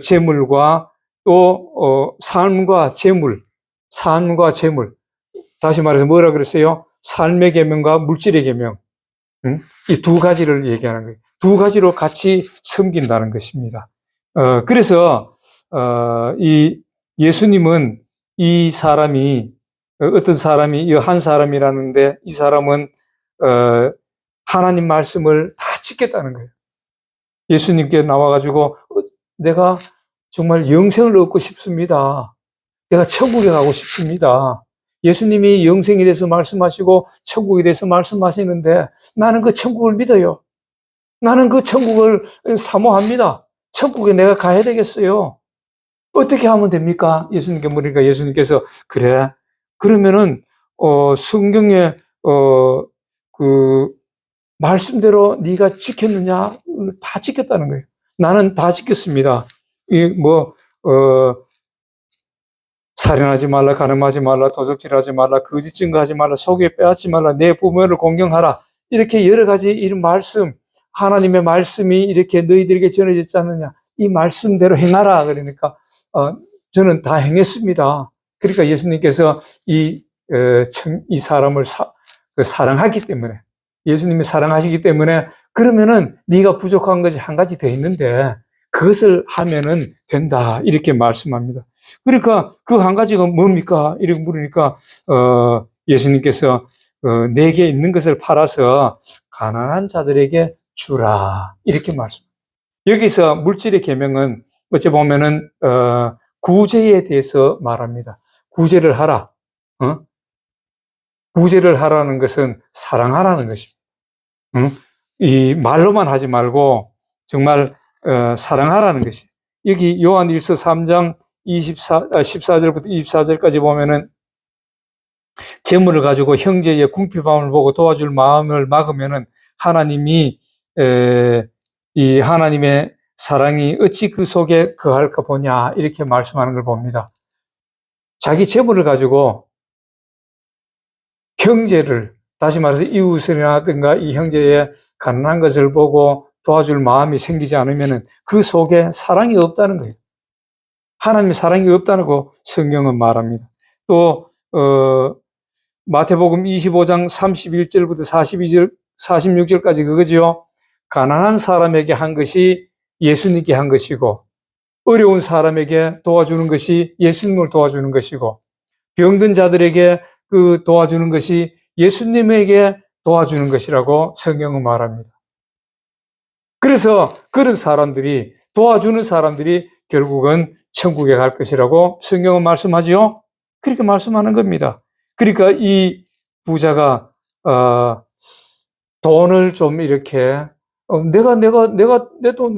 재물과 또 삶과 재물, 다시 말해서 뭐라 그랬어요? 삶의 계명과 물질의 계명, 이 두 가지를 얘기하는 거예요. 두 가지로 같이 섬긴다는 것입니다. 그래서 이 예수님은 이 사람이 어떤 사람이 이 한 사람이라는데, 이 사람은 하나님 말씀을 다 지켰다는 거예요. 예수님께 나와가지고 내가 정말 영생을 얻고 싶습니다. 내가 천국에 가고 싶습니다. 예수님이 영생에 대해서 말씀하시고 천국에 대해서 말씀하시는데 나는 그 천국을 믿어요. 나는 그 천국을 사모합니다. 천국에 내가 가야 되겠어요. 어떻게 하면 됩니까? 예수님께 물으니까 예수님께서 그래. 그러면은 성경에 그 말씀대로 네가 지켰느냐? 다 지켰다는 거예요. 나는 다 지켰습니다. 살인하지 말라, 간음하지 말라, 도적질하지 말라, 거짓 증거하지 말라, 속에 빼앗지 말라, 내 부모를 공경하라. 이렇게 여러 가지 이런 말씀, 하나님의 말씀이 이렇게 너희들에게 전해졌지 않느냐? 이 말씀대로 행하라. 그러니까 저는 다 행했습니다. 그러니까 예수님께서 이 사람을 사랑하기 때문에, 예수님이 사랑하시기 때문에, 그러면은 네가 부족한 것이 한 가지 더 있는데 그것을 하면은 된다. 이렇게 말씀합니다. 그러니까 그 한 가지가 뭡니까? 이렇게 물으니까 예수님께서 내게 있는 것을 팔아서 가난한 자들에게 주라. 이렇게 말씀합니다. 여기서 물질의 계명은 어찌 보면은 구제에 대해서 말합니다. 구제를 하라. 구제를 하라는 것은 사랑하라는 것입니다. 이 말로만 하지 말고 정말 사랑하라는 것이. 여기 요한일서 3장 14절부터 24절까지 보면은 재물을 가지고 형제의 궁핍함을 보고 도와줄 마음을 막으면은 하나님이 이 하나님의 사랑이 어찌 그 속에 거할까 보냐 이렇게 말씀하는 걸 봅니다. 자기 재물을 가지고 형제를 다시 말해서 이웃이라든가 이 형제의 가난한 것을 보고 도와줄 마음이 생기지 않으면은 그 속에 사랑이 없다는 거예요. 하나님의 사랑이 없다고 성경은 말합니다. 또 마태복음 25장 31절부터 42절, 46절까지 그거지요. 가난한 사람에게 한 것이 예수님께 한 것이고 어려운 사람에게 도와주는 것이 예수님을 도와주는 것이고 병든 자들에게 그 도와주는 것이 예수님에게 도와주는 것이라고 성경은 말합니다. 그래서 그런 사람들이 도와주는 사람들이 결국은 천국에 갈 것이라고 성경은 말씀하지요. 그렇게 말씀하는 겁니다. 그러니까 이 부자가 돈을 좀 이렇게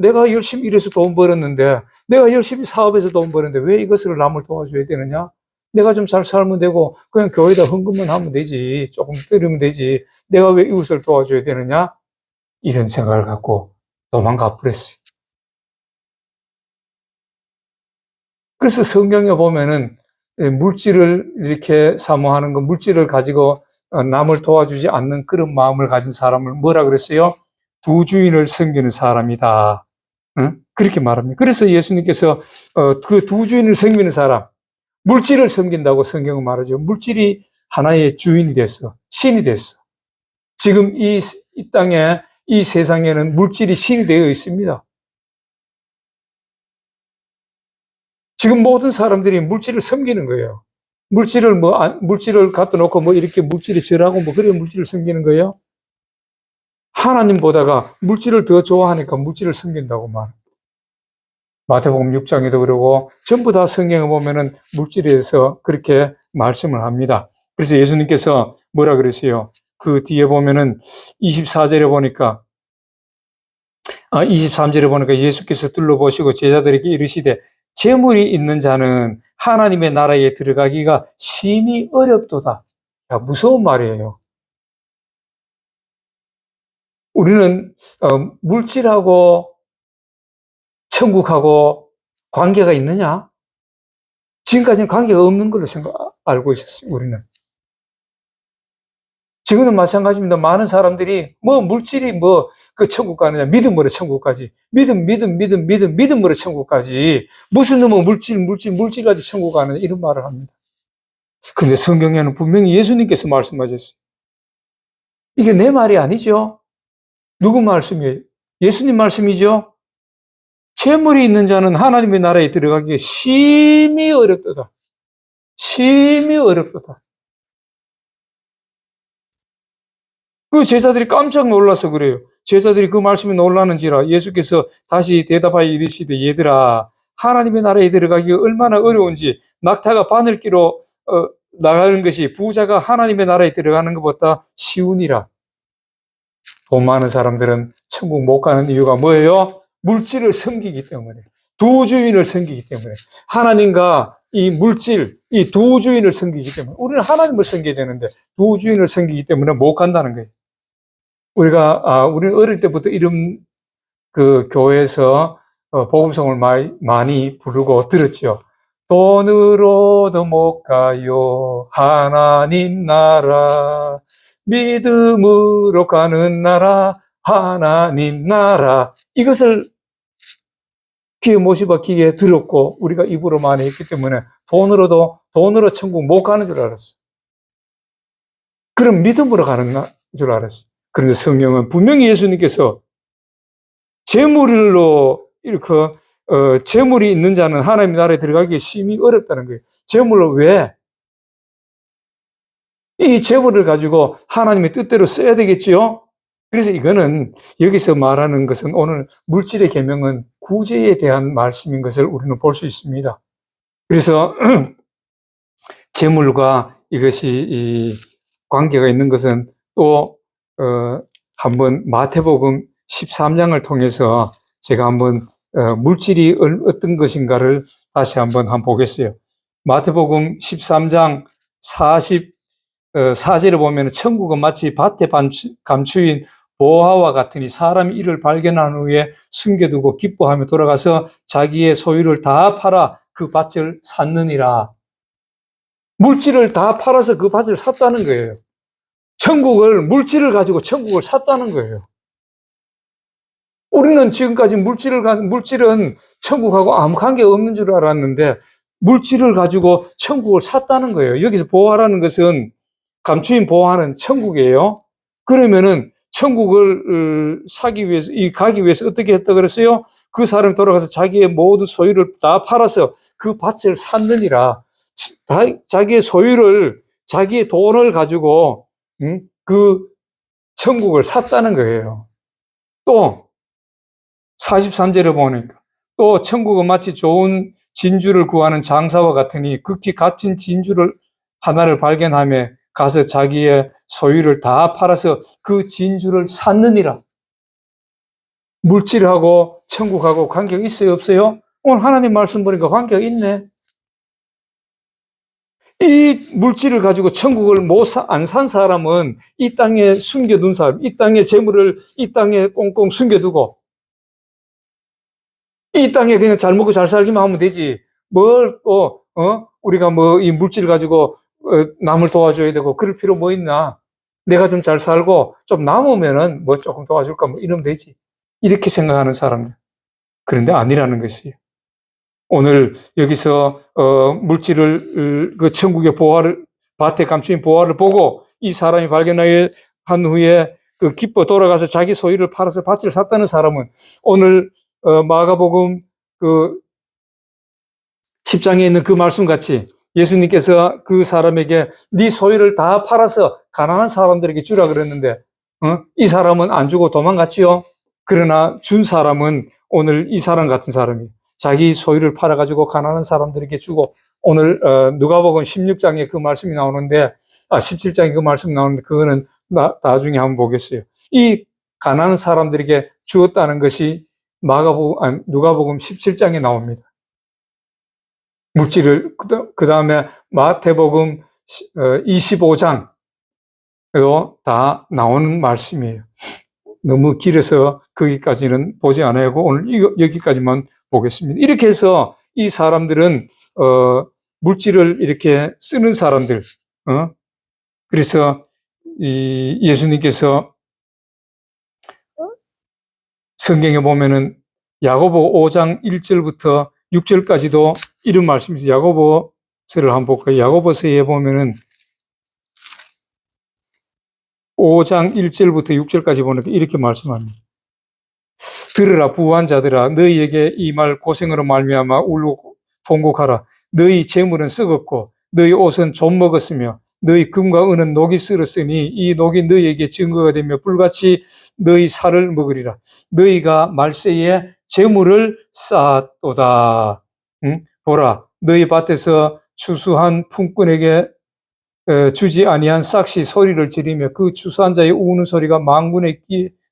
내가 열심히 일해서 돈 벌었는데 내가 열심히 사업해서 돈 벌었는데 왜 이것을 남을 도와줘야 되느냐? 내가 좀 잘 살면 되고 그냥 교회에다 헌금만 하면 되지. 조금 드리면 되지. 내가 왜 이웃을 도와줘야 되느냐? 이런 생각을 갖고 도망가 버렸어요. 그래서 성경에 보면은 물질을 이렇게 사모하는 거, 물질을 가지고 남을 도와주지 않는 그런 마음을 가진 사람을 뭐라 그랬어요? 두 주인을 섬기는 사람이다. 응? 그렇게 말합니다. 그래서 예수님께서 그 두 주인을 섬기는 사람, 물질을 섬긴다고 성경은 말하죠. 물질이 하나의 주인이 됐어. 신이 됐어. 지금 이 땅에, 이 세상에는 물질이 신이 되어 있습니다. 지금 모든 사람들이 물질을 섬기는 거예요. 물질을 갖다 놓고 이렇게 물질이 절하고 그래 물질을 섬기는 거예요. 하나님보다가 물질을 더 좋아하니까 물질을 섬긴다고 말. 마태복음 6장에도 그러고 전부 다 성경에 보면은 물질에 대해서 그렇게 말씀을 합니다. 그래서 예수님께서 뭐라 그러세요? 그 뒤에 보면은 24절에 보니까 23절에 보니까 예수께서 둘러보시고 제자들에게 이르시되 재물이 있는 자는 하나님의 나라에 들어가기가 심히 어렵도다. 야, 무서운 말이에요. 우리는 물질하고 천국하고 관계가 있느냐? 지금까지는 관계가 없는 걸로 알고 있었어요, 우리는. 지금은 마찬가지입니다. 많은 사람들이 물질이 그 천국 가느냐, 믿음으로 천국까지. 믿음으로 천국까지. 무슨 놈은 물질 가지고 천국 가느냐, 이런 말을 합니다. 근데 성경에는 분명히 예수님께서 말씀하셨어요. 이게 내 말이 아니죠? 누구 말씀이에요? 예수님 말씀이죠? 재물이 있는 자는 하나님의 나라에 들어가기가 심히 어렵도다. 심히 어렵도다. 그 제자들이 깜짝 놀라서 그래요. 제자들이 그 말씀에 놀라는지라 예수께서 다시 대답하여 이르시되 얘들아 하나님의 나라에 들어가기가 얼마나 어려운지 낙타가 바늘기로 나가는 것이 부자가 하나님의 나라에 들어가는 것보다 쉬우니라. 돈 많은 사람들은 천국 못 가는 이유가 뭐예요? 물질을 섬기기 때문에. 두 주인을 섬기기 때문에. 하나님과 이 물질, 이 두 주인을 섬기기 때문에. 우리는 하나님을 섬겨야 되는데 두 주인을 섬기기 때문에 못 간다는 거예요. 우리는 어릴 때부터 이런 교회에서 복음성을 많이 부르고 들었죠. 돈으로도 못 가요. 하나님 나라. 믿음으로 가는 나라. 하나님 나라. 이것을 귀에 못이 박히게 들었고 우리가 입으로 많이 했기 때문에 돈으로 천국 못 가는 줄 알았어. 그럼 믿음으로 가는 줄 알았어. 그런데 성경은 분명히 예수님께서 재물로 이렇게 재물이 있는 자는 하나님의 나라에 들어가기 심히 어렵다는 거예요. 재물로 왜? 이 재물을 가지고 하나님의 뜻대로 써야 되겠지요. 그래서 이거는 여기서 말하는 것은 오늘 물질의 계명은 구제에 대한 말씀인 것을 우리는 볼 수 있습니다. 그래서 재물과 이것이 이 관계가 있는 것은 또 한번 마태복음 13장을 통해서 제가 한번 물질이 어떤 것인가를 다시 한번 보겠어요. 마태복음 13장 4절에 보면 천국은 마치 밭에 감추인 보화와 같으니 사람이 이를 발견한 후에 숨겨두고 기뻐하며 돌아가서 자기의 소유를 다 팔아 그 밭을 샀느니라. 물질을 다 팔아서 그 밭을 샀다는 거예요. 물질을 가지고 천국을 샀다는 거예요. 우리는 지금까지 물질은 천국하고 아무 관계가 없는 줄 알았는데 물질을 가지고 천국을 샀다는 거예요. 여기서 보화라는 것은 감추인 보화는 천국이에요. 그러면은 천국을 가기 위해서 어떻게 했다 그랬어요? 그 사람이 돌아가서 자기의 모든 소유를 다 팔아서 그 밭을 샀느니라. 자기의 소유를, 자기의 돈을 가지고, 그 천국을 샀다는 거예요. 또, 43절에 보니까, 또 천국은 마치 좋은 진주를 구하는 장사와 같으니 극히 값진 진주를 하나를 발견하며 가서 자기의 소유를 다 팔아서 그 진주를 샀느니라. 물질하고 천국하고 관계가 있어요, 없어요? 오늘 하나님 말씀 보니까 관계가 있네. 이 물질을 가지고 천국을 안 산 사람은 이 땅에 숨겨둔 사람, 이 땅의 재물을 이 땅에 꽁꽁 숨겨두고 이 땅에 그냥 잘 먹고 잘 살기만 하면 되지. 뭘 또, 우리가 이 물질 가지고 남을 도와줘야 되고 그럴 필요 뭐 있나? 내가 좀 잘 살고 좀 남으면은 조금 도와줄까 이러면 되지. 이렇게 생각하는 사람들. 그런데 아니라는 것이에요. 오늘 여기서 물질을 그 천국의 밭에 감추인 보화를 보고 이 사람이 발견한 후에 그 기뻐 돌아가서 자기 소유를 팔아서 밭을 샀다는 사람은 오늘 마가복음 그 10장에 있는 그 말씀 같이 예수님께서 그 사람에게 네 소유를 다 팔아서 가난한 사람들에게 주라 그랬는데 이 사람은 안 주고 도망갔지요. 그러나 준 사람은 오늘 이 사람 같은 사람이 자기 소유를 팔아가지고 가난한 사람들에게 주고 오늘 누가복음 16장에 그 말씀이 나오는데 17장에 그 말씀이 나오는데 그거는 나중에 한번 보겠어요. 이 가난한 사람들에게 주었다는 것이 누가복음 17장에 나옵니다. 물질을 그 다음에 마태복음 25장에도 다 나오는 말씀이에요. 너무 길어서 거기까지는 보지 않아야 하고 오늘 여기까지만 보겠습니다. 이렇게 해서 이 사람들은 물질을 이렇게 쓰는 사람들. 그래서 이 예수님께서 성경에 보면은 야고보 5장 1절부터 6절까지도 이런 말씀이 있어요. 야고보서를 한번 볼까요? 야고보서에 보면은 5장 1절부터 6절까지 보니까 이렇게 말씀합니다. 들으라 부한 자들아 너희에게 이 말 고생으로 말미암아 울고 통곡하라. 너희 재물은 썩었고 너희 옷은 좀 먹었으며 너희 금과 은은 녹이 쓸었으니 이 녹이 너희에게 증거가 되며 불같이 너희 살을 먹으리라. 너희가 말세에 재물을 쌓았도다. 보라 너희 밭에서 추수한 품꾼에게 주지 아니한 싹시 소리를 지르며 그 추수한 자의 우는 소리가 만군의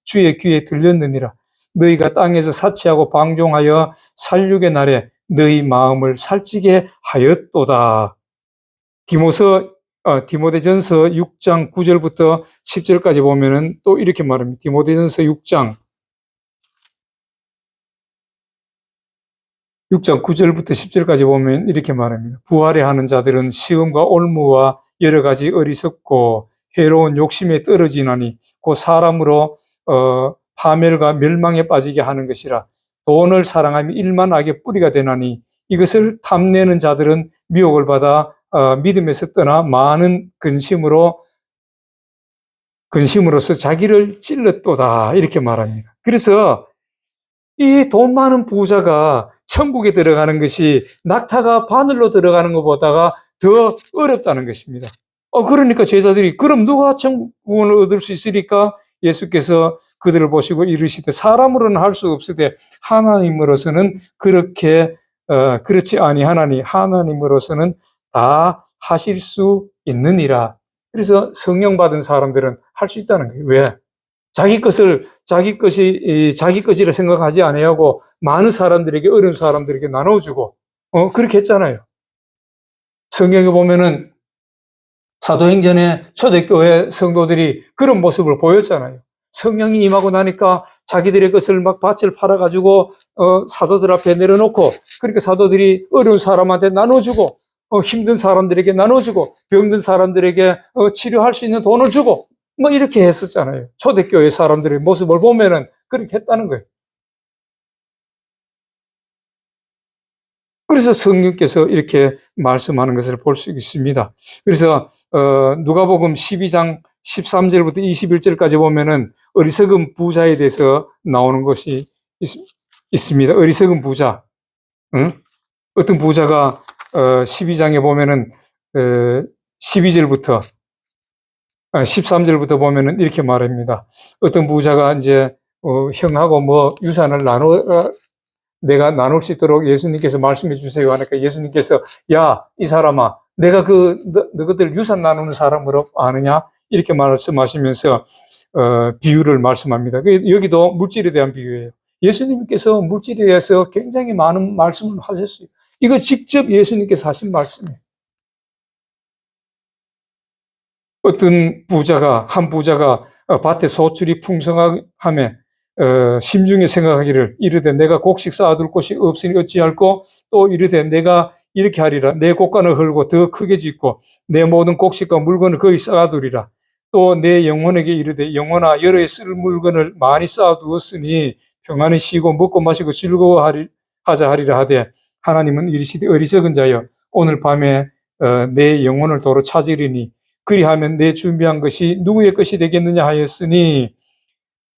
주의 귀에 들렸느니라. 너희가 땅에서 사치하고 방종하여 살육의 날에 너희 마음을 살찌게 하였도다. 디모데전서 6장 9절부터 10절까지 보면은 또 이렇게 말합니다. 디모데전서 6장 9절부터 10절까지 보면 이렇게 말합니다. 부활해 하는 자들은 시험과 올무와 여러 가지 어리석고 해로운 욕심에 떨어지나니 그 사람으로 파멸과 멸망에 빠지게 하는 것이라. 돈을 사랑하며 일만 악의 뿌리가 되나니 이것을 탐내는 자들은 미혹을 받아 믿음에서 떠나 많은 근심으로서 자기를 찔렀도다 이렇게 말합니다. 그래서 이 돈 많은 부자가 천국에 들어가는 것이 낙타가 바늘로 들어가는 것보다가 더 어렵다는 것입니다. 그러니까 제자들이 그럼 누가 천국을 얻을 수 있으리까? 예수께서 그들을 보시고 이르시되 사람으로는 할 수 없으되 하나님으로서는 그렇지 아니하나니 하나님으로서는 다 하실 수 있느니라. 그래서 성령 받은 사람들은 할 수 있다는 거예요. 왜? 자기 것이라 생각하지 아니하고 많은 사람들에게 어려운 사람들에게 나눠주고 그렇게 했잖아요. 성경에 보면은 사도행전의 초대교회 성도들이 그런 모습을 보였잖아요. 성령이 임하고 나니까 자기들의 것을 막 밭을 팔아가지고 사도들 앞에 내려놓고, 그러니까 사도들이 어려운 사람한테 나눠주고, 힘든 사람들에게 나눠주고, 병든 사람들에게 치료할 수 있는 돈을 주고, 뭐 이렇게 했었잖아요. 초대교회 사람들의 모습을 보면은 그렇게 했다는 거예요. 그래서 성령께서 이렇게 말씀하는 것을 볼 수 있습니다. 그래서 누가복음 12장 13절부터 21절까지 보면은 어리석은 부자에 대해서 나오는 것이 있습니다. 어리석은 부자. 응? 어떤 부자가 12장에 보면은 12절부터 13절부터 보면은 이렇게 말합니다. 어떤 부자가 이제 형하고 뭐 유산을 내가 나눌 수 있도록 예수님께서 말씀해 주세요 하니까 예수님께서, 야, 이 사람아, 내가 너희들 유산 나누는 사람으로 아느냐? 이렇게 말씀하시면서 비유를 말씀합니다. 여기도 물질에 대한 비유예요. 예수님께서 물질에 대해서 굉장히 많은 말씀을 하셨어요. 이거 직접 예수님께서 하신 말씀이에요. 한 부자가 밭에 소출이 풍성함에 심중에 생각하기를, 이르되 내가 곡식 쌓아둘 곳이 없으니 어찌할꼬, 또 이르되 내가 이렇게 하리라, 내 곡간을 헐고 더 크게 짓고 내 모든 곡식과 물건을 거기 쌓아두리라. 또 내 영혼에게 이르되, 영혼아, 여러에 쓸 물건을 많이 쌓아두었으니 평안히 쉬고 먹고 마시고 즐거워하자 하리라 하되, 하나님은 이르시되, 어리석은 자여, 오늘 밤에 내 영혼을 도로 찾으리니 그리하면 내 준비한 것이 누구의 것이 되겠느냐 하였으니,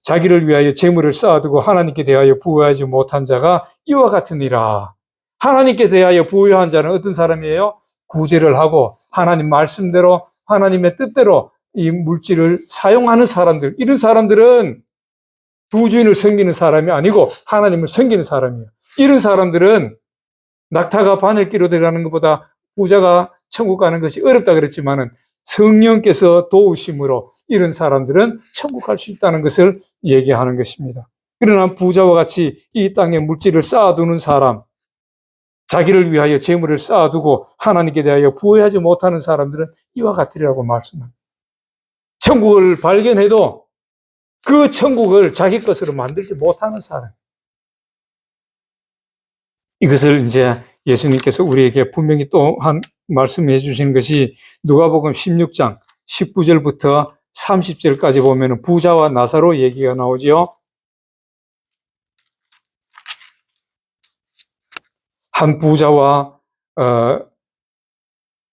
자기를 위하여 재물을 쌓아두고 하나님께 대하여 부여하지 못한 자가 이와 같으니라. 하나님께 대하여 부여한 자는 어떤 사람이에요? 구제를 하고 하나님 말씀대로, 하나님의 뜻대로 이 물질을 사용하는 사람들. 이런 사람들은 부주인을 섬기는 사람이 아니고 하나님을 섬기는 사람이에요. 이런 사람들은 낙타가 바늘기로 들어가는 것보다 부자가 천국 가는 것이 어렵다 그랬지만은, 성령께서 도우심으로 이런 사람들은 천국 갈 수 있다는 것을 얘기하는 것입니다. 그러나 부자와 같이 이 땅에 물질을 쌓아두는 사람, 자기를 위하여 재물을 쌓아두고 하나님께 대하여 부여하지 못하는 사람들은 이와 같으리라고 말씀합니다. 천국을 발견해도 그 천국을 자기 것으로 만들지 못하는 사람. 이것을 이제 예수님께서 우리에게 분명히 또 한 말씀해 주시는 것이, 누가복음 16장 19절부터 30절까지 보면 부자와 나사로 얘기가 나오죠. 한 부자와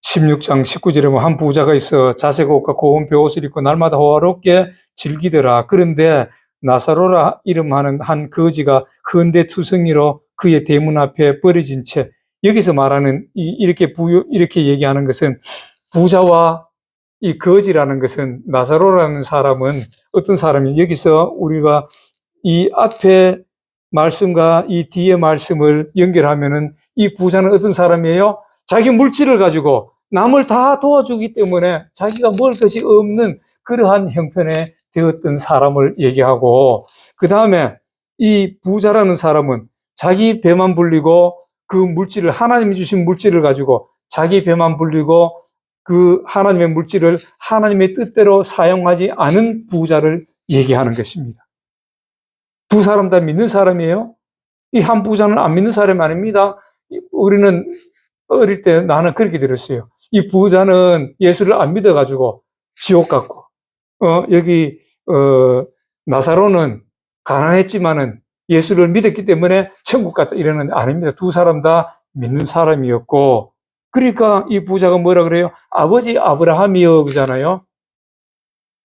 16장 19절에 보면, 한 부자가 있어 자색 옷과 고운 베옷을 입고 날마다 호화롭게 즐기더라. 그런데 나사로라 이름하는 한 거지가 헌데투성이로 그의 대문 앞에 버려진 채, 여기서 말하는 이렇게 얘기하는 것은, 부자와 이 거지라는 것은, 나사로라는 사람은 어떤 사람이, 여기서 우리가 이 앞에 말씀과 이 뒤에 말씀을 연결하면은, 이 부자는 어떤 사람이에요? 자기 물질을 가지고 남을 다 도와주기 때문에 자기가 먹을 것이 없는 그러한 형편에 되었던 사람을 얘기하고, 그 다음에 이 부자라는 사람은 자기 배만 불리고 그 물질을, 하나님이 주신 물질을 가지고 자기 배만 불리고 그 하나님의 물질을 하나님의 뜻대로 사용하지 않은 부자를 얘기하는 것입니다. 두 사람 다 믿는 사람이에요? 이 한 부자는 안 믿는 사람이 아닙니다. 우리는 어릴 때 나는 그렇게 들었어요. 이 부자는 예수를 안 믿어가지고 지옥 갔고, 나사로는 가난했지만은 예수를 믿었기 때문에 천국 갔다, 이러는 아닙니다. 두 사람 다 믿는 사람이었고, 그러니까 이 부자가 뭐라 그래요? 아버지 아브라함이요, 그잖아요.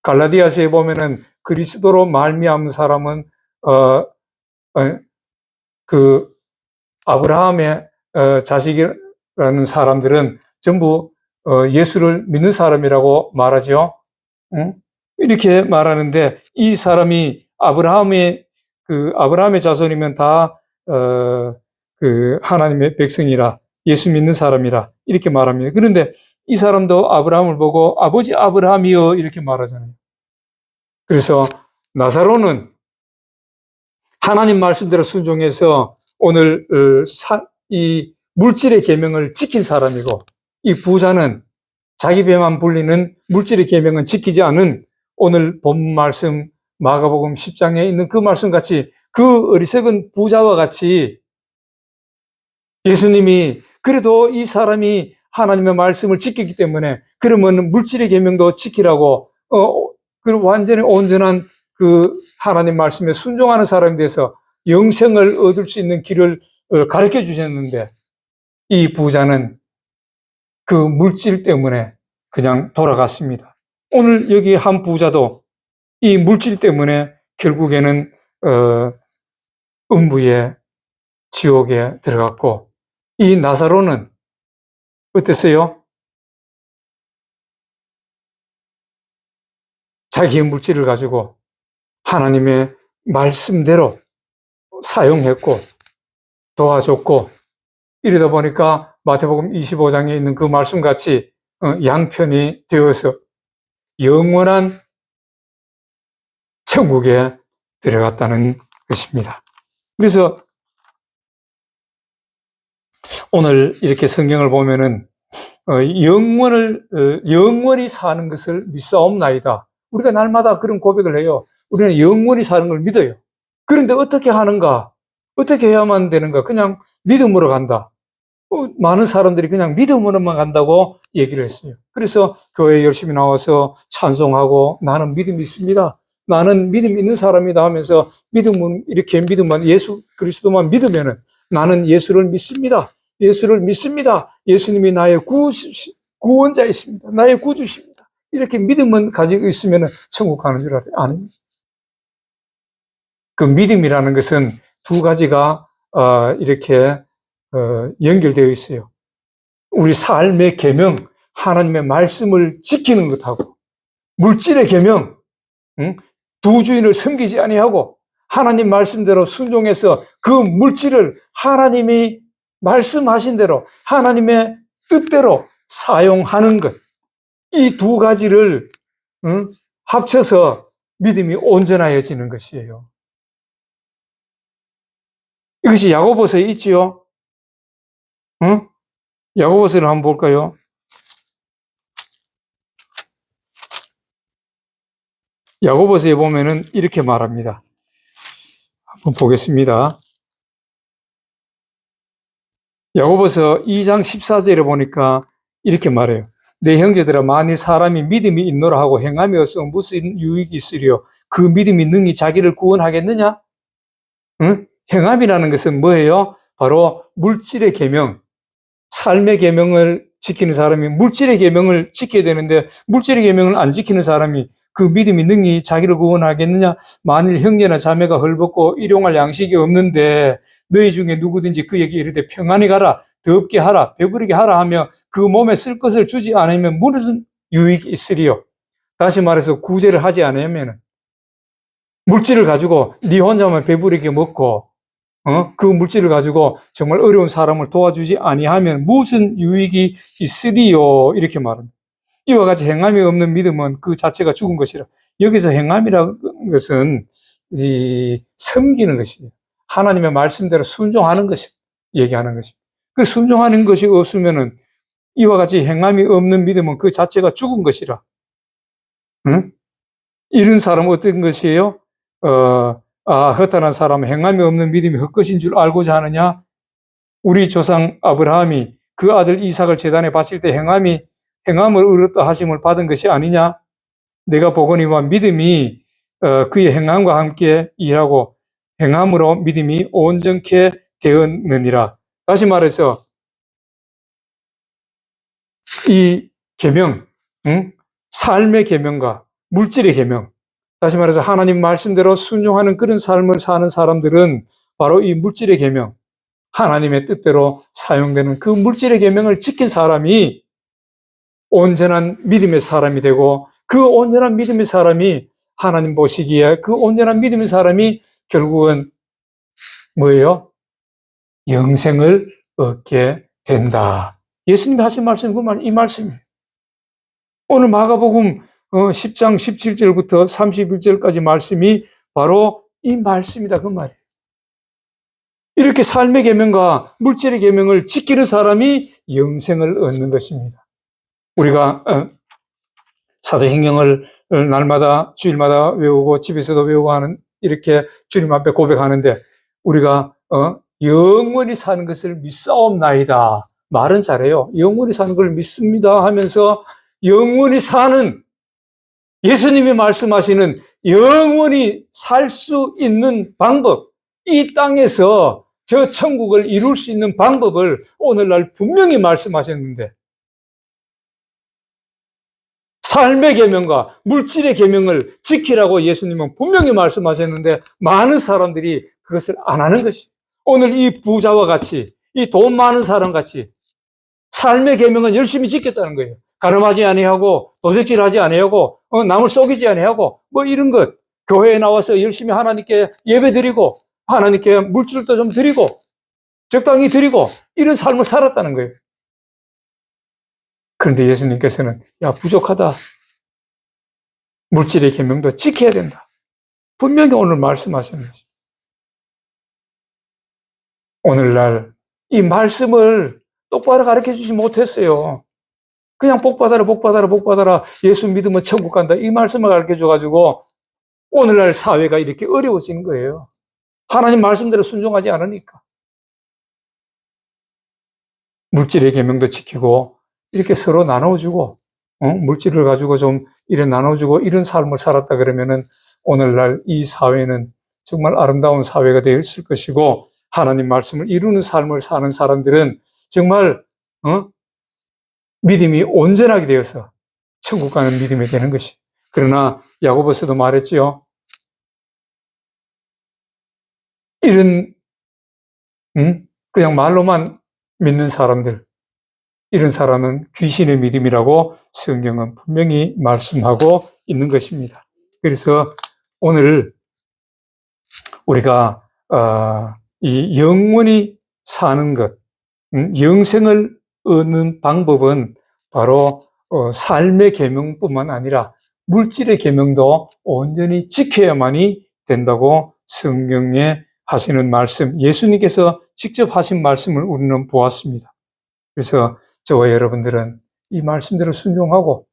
갈라디아서에 보면은 그리스도로 말미암은 사람은 그 아브라함의 자식이라는 사람들은 전부 예수를 믿는 사람이라고 말하죠. 응? 이렇게 말하는데, 이 사람이 아브라함의 자손이면 다 하나님의 백성이라, 예수 믿는 사람이라 이렇게 말합니다. 그런데 이 사람도 아브라함을 보고 아버지 아브라함이여 이렇게 말하잖아요. 그래서 나사로는 하나님 말씀대로 순종해서 오늘 이 물질의 계명을 지킨 사람이고, 이 부자는 자기 배만 불리는 물질의 계명은 지키지 않은 오늘 본 말씀 마가복음 10장에 있는 그 말씀 같이 그 어리석은 부자와 같이 예수님이 그래도 이 사람이 하나님의 말씀을 지키기 때문에 그러면 물질의 계명도 지키라고 그 완전히 온전한 그 하나님 말씀에 순종하는 사람에 대해서 영생을 얻을 수 있는 길을 가르쳐 주셨는데 이 부자는 그 물질 때문에 그냥 돌아갔습니다. 오늘 여기 한 부자도 이 물질 때문에 결국에는 음부의 지옥에 들어갔고 이 나사로는 어땠어요? 자기의 물질을 가지고 하나님의 말씀대로 사용했고 도와줬고 이러다 보니까 마태복음 25장에 있는 그 말씀같이 양편이 되어서 영원한 천국에 들어갔다는 것입니다. 그래서 오늘 이렇게 성경을 보면은 영원히 사는 것을 믿사옵나이다. 우리가 날마다 그런 고백을 해요. 우리는 영원히 사는 걸 믿어요. 그런데 어떻게 하는가? 어떻게 해야만 되는가? 그냥 믿음으로 간다. 많은 사람들이 그냥 믿음으로만 간다고 얘기를 했어요. 그래서 교회에 열심히 나와서 찬송하고 나는 믿음이 있습니다. 나는 믿음 있는 사람이다 하면서 이렇게 믿음만 예수 그리스도만 믿으면은 나는 예수를 믿습니다. 예수를 믿습니다. 예수님이 나의 구원자이십니다. 나의 구주십니다. 이렇게 믿음만 가지고 있으면 천국 가는 줄 알아요? 아닙니다. 그 믿음이라는 것은 두 가지가 이렇게 연결되어 있어요. 우리 삶의 계명, 하나님의 말씀을 지키는 것하고 물질의 계명, 두 주인을 섬기지 아니하고 하나님 말씀대로 순종해서 그 물질을 하나님이 말씀하신 대로 하나님의 뜻대로 사용하는 것. 이 두 가지를 합쳐서 믿음이 온전해지는 것이에요. 이것이 야고보서에 있지요. 야고보서를 한번 볼까요? 야고보서에 보면은 이렇게 말합니다. 한번 보겠습니다. 야고보서 2장 14절에 보니까 이렇게 말해요. 내 형제들아 만일 사람이 믿음이 있노라 하고 행함이 없으면 무슨 유익이 있으리요? 그 믿음이 능히 자기를 구원하겠느냐? 행함이라는 것은 뭐예요? 바로 물질의 계명, 삶의 계명을 지키는 사람이 물질의 계명을 지켜야 되는데 물질의 계명을 안 지키는 사람이 그 믿음이 능히 자기를 구원하겠느냐? 만일 형제나 자매가 헐벗고 일용할 양식이 없는데 너희 중에 누구든지 그에게 이르되 평안히 가라, 덥게 하라, 배부르게 하라 하며 그 몸에 쓸 것을 주지 않으면 무슨 유익이 있으리요? 다시 말해서 구제를 하지 않으면 물질을 가지고 네 혼자만 배부르게 먹고 그 물질을 가지고 정말 어려운 사람을 도와주지 아니하면 무슨 유익이 있으리요? 이렇게 말합니다. 이와 같이 행함이 없는 믿음은 그 자체가 죽은 것이라. 여기서 행함이라는 것은 섬기는 것이에요. 하나님의 말씀대로 순종하는 것을 얘기하는 것입니다. 그 순종하는 것이 없으면은 이와 같이 행함이 없는 믿음은 그 자체가 죽은 것이라. 이런 사람은 어떤 것이에요? 허탄한 사람은 행함이 없는 믿음이 헛것인 줄 알고자 하느냐? 우리 조상 아브라함이 그 아들 이삭을 제단에 바칠 때 행함을 얻었다 하심을 받은 것이 아니냐? 내가 보거니와 믿음이 그의 행함과 함께 일하고 행함으로 믿음이 온전케 되었느니라. 다시 말해서 이 계명, 삶의 계명과 물질의 계명, 다시 말해서 하나님 말씀대로 순종하는 그런 삶을 사는 사람들은 바로 이 물질의 계명, 하나님의 뜻대로 사용되는 그 물질의 계명을 지킨 사람이 온전한 믿음의 사람이 되고 그 온전한 믿음의 사람이 하나님 보시기에 그 온전한 믿음의 사람이 결국은 뭐예요? 영생을 얻게 된다. 예수님이 하신 말씀이 이 말씀이에요. 오늘 마가복음 10장 17절부터 31절까지 말씀이 바로 이 말씀이다 그 말이에요. 이렇게 삶의 계명과 물질의 계명을 지키는 사람이 영생을 얻는 것입니다. 우리가 사도행전을 날마다 주일마다 외우고 집에서도 외우고 하는 이렇게 주님 앞에 고백하는데 우리가 영원히 사는 것을 믿사옵나이다. 말은 잘해요. 영원히 사는 걸 믿습니다 하면서 영원히 사는 예수님이 말씀하시는 영원히 살 수 있는 방법, 이 땅에서 저 천국을 이룰 수 있는 방법을 오늘날 분명히 말씀하셨는데 삶의 계명과 물질의 계명을 지키라고 예수님은 분명히 말씀하셨는데 많은 사람들이 그것을 안 하는 것이 오늘 이 부자와 같이 이 돈 많은 사람 같이 삶의 계명은 열심히 지켰다는 거예요. 가늠하지 아니하고 도적질하지 아니하고 남을 속이지 아니하고 뭐 이런 것 교회에 나와서 열심히 하나님께 예배드리고 하나님께 물질도 좀 드리고 적당히 드리고 이런 삶을 살았다는 거예요. 그런데 예수님께서는 야 부족하다. 물질의 계명도 지켜야 된다. 분명히 오늘 말씀하시는 것입니다. 오늘날 이 말씀을 똑바로 가르쳐주지 못했어요. 그냥 복 받아라, 복 받아라, 복 받아라. 예수 믿으면 천국 간다. 이 말씀을 가르쳐줘가지고 오늘날 사회가 이렇게 어려워지는 거예요. 하나님 말씀대로 순종하지 않으니까. 물질의 계명도 지키고 이렇게 서로 나눠주고 물질을 가지고 좀 이래 나눠주고 이런 삶을 살았다 그러면은 오늘날 이 사회는 정말 아름다운 사회가 되었을 것이고 하나님 말씀을 이루는 삶을 사는 사람들은 정말 믿음이 온전하게 되어서 천국 가는 믿음이 되는 것이. 그러나 야고보서도 말했지요. 이런 그냥 말로만 믿는 사람들, 이런 사람은 귀신의 믿음이라고 성경은 분명히 말씀하고 있는 것입니다. 그래서 오늘 우리가 이 영원히 사는 것, 영생을 얻는 방법은 바로 삶의 계명뿐만 아니라 물질의 계명도 온전히 지켜야만이 된다고 성경에 하시는 말씀, 예수님께서 직접 하신 말씀을 우리는 보았습니다. 그래서 저와 여러분들은 이 말씀대로 순종하고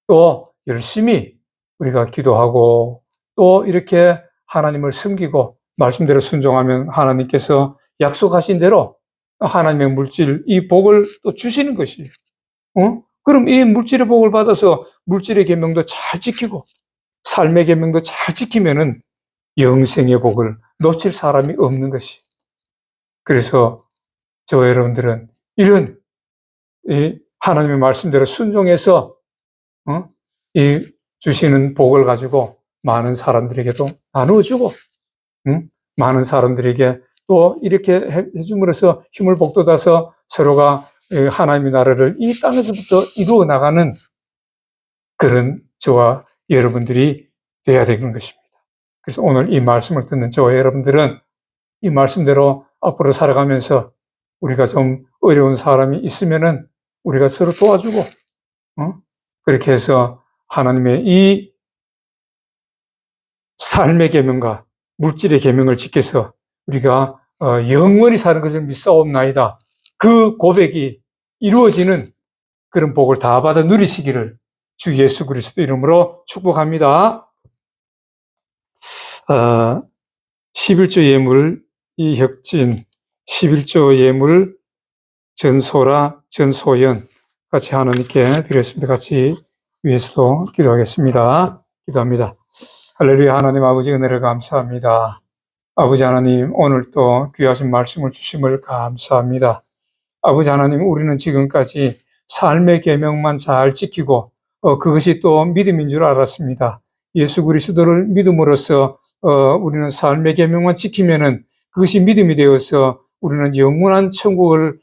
또 열심히 우리가 기도하고 또 이렇게 하나님을 섬기고 말씀대로 순종하면 하나님께서 약속하신 대로 하나님의 물질, 이 복을 또 주시는 것이에요. 그럼 이 물질의 복을 받아서 물질의 계명도 잘 지키고 삶의 계명도 잘 지키면은 영생의 복을 놓칠 사람이 없는 것이. 그래서 저와 여러분들은 이런 이 하나님의 말씀대로 순종해서 이 주시는 복을 가지고 많은 사람들에게도 나누어주고 많은 사람들에게 또 이렇게 해줌으로써 힘을 북돋아서 서로가 하나님의 나라를 이 땅에서부터 이루어 나가는 그런 저와 여러분들이 되어야 되는 것입니다. 그래서 오늘 이 말씀을 듣는 저와 여러분들은 이 말씀대로 앞으로 살아가면서 우리가 좀 어려운 사람이 있으면은 우리가 서로 도와주고, 그렇게 해서 하나님의 이 삶의 계명과 물질의 계명을 지켜서 우리가 영원히 사는 것을 믿사옵나이다. 그 고백이 이루어지는 그런 복을 다 받아 누리시기를 주 예수 그리스도 이름으로 축복합니다. 11조 예물 이혁진, 11조 예물 전소라, 전소연 같이 하나님께 드렸습니다. 같이 위에서도 기도하겠습니다. 기도합니다. 할렐루야. 하나님 아버지 은혜를 감사합니다. 아버지 하나님 오늘 또 귀하신 말씀을 주심을 감사합니다. 아버지 하나님 우리는 지금까지 삶의 계명만 잘 지키고 그것이 또 믿음인 줄 알았습니다. 예수 그리스도를 믿음으로써 우리는 삶의 계명만 지키면은 그것이 믿음이 되어서 우리는 영원한 천국을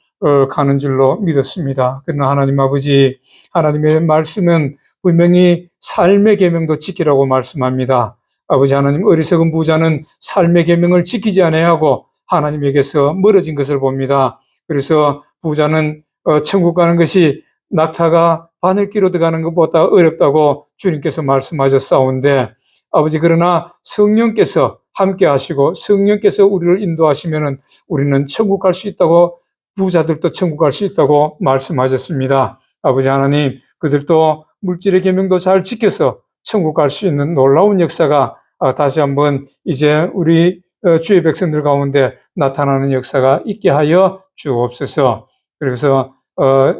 가는 줄로 믿었습니다. 그러나 하나님 아버지, 하나님의 말씀은 분명히 삶의 계명도 지키라고 말씀합니다. 아버지 하나님, 어리석은 부자는 삶의 계명을 지키지 아니하고 하나님에게서 멀어진 것을 봅니다. 그래서 부자는 천국 가는 것이 낙타가 바늘기로 들어가는 것보다 어렵다고 주님께서 말씀하셨사온데, 아버지 그러나 성령께서 함께 하시고 성령께서 우리를 인도하시면은 우리는 천국 갈 수 있다고, 부자들도 천국 갈 수 있다고 말씀하셨습니다. 아버지 하나님, 그들도 물질의 계명도 잘 지켜서 천국 갈 수 있는 놀라운 역사가 다시 한번 이제 우리 주의 백성들 가운데 나타나는 역사가 있게 하여 주옵소서. 그래서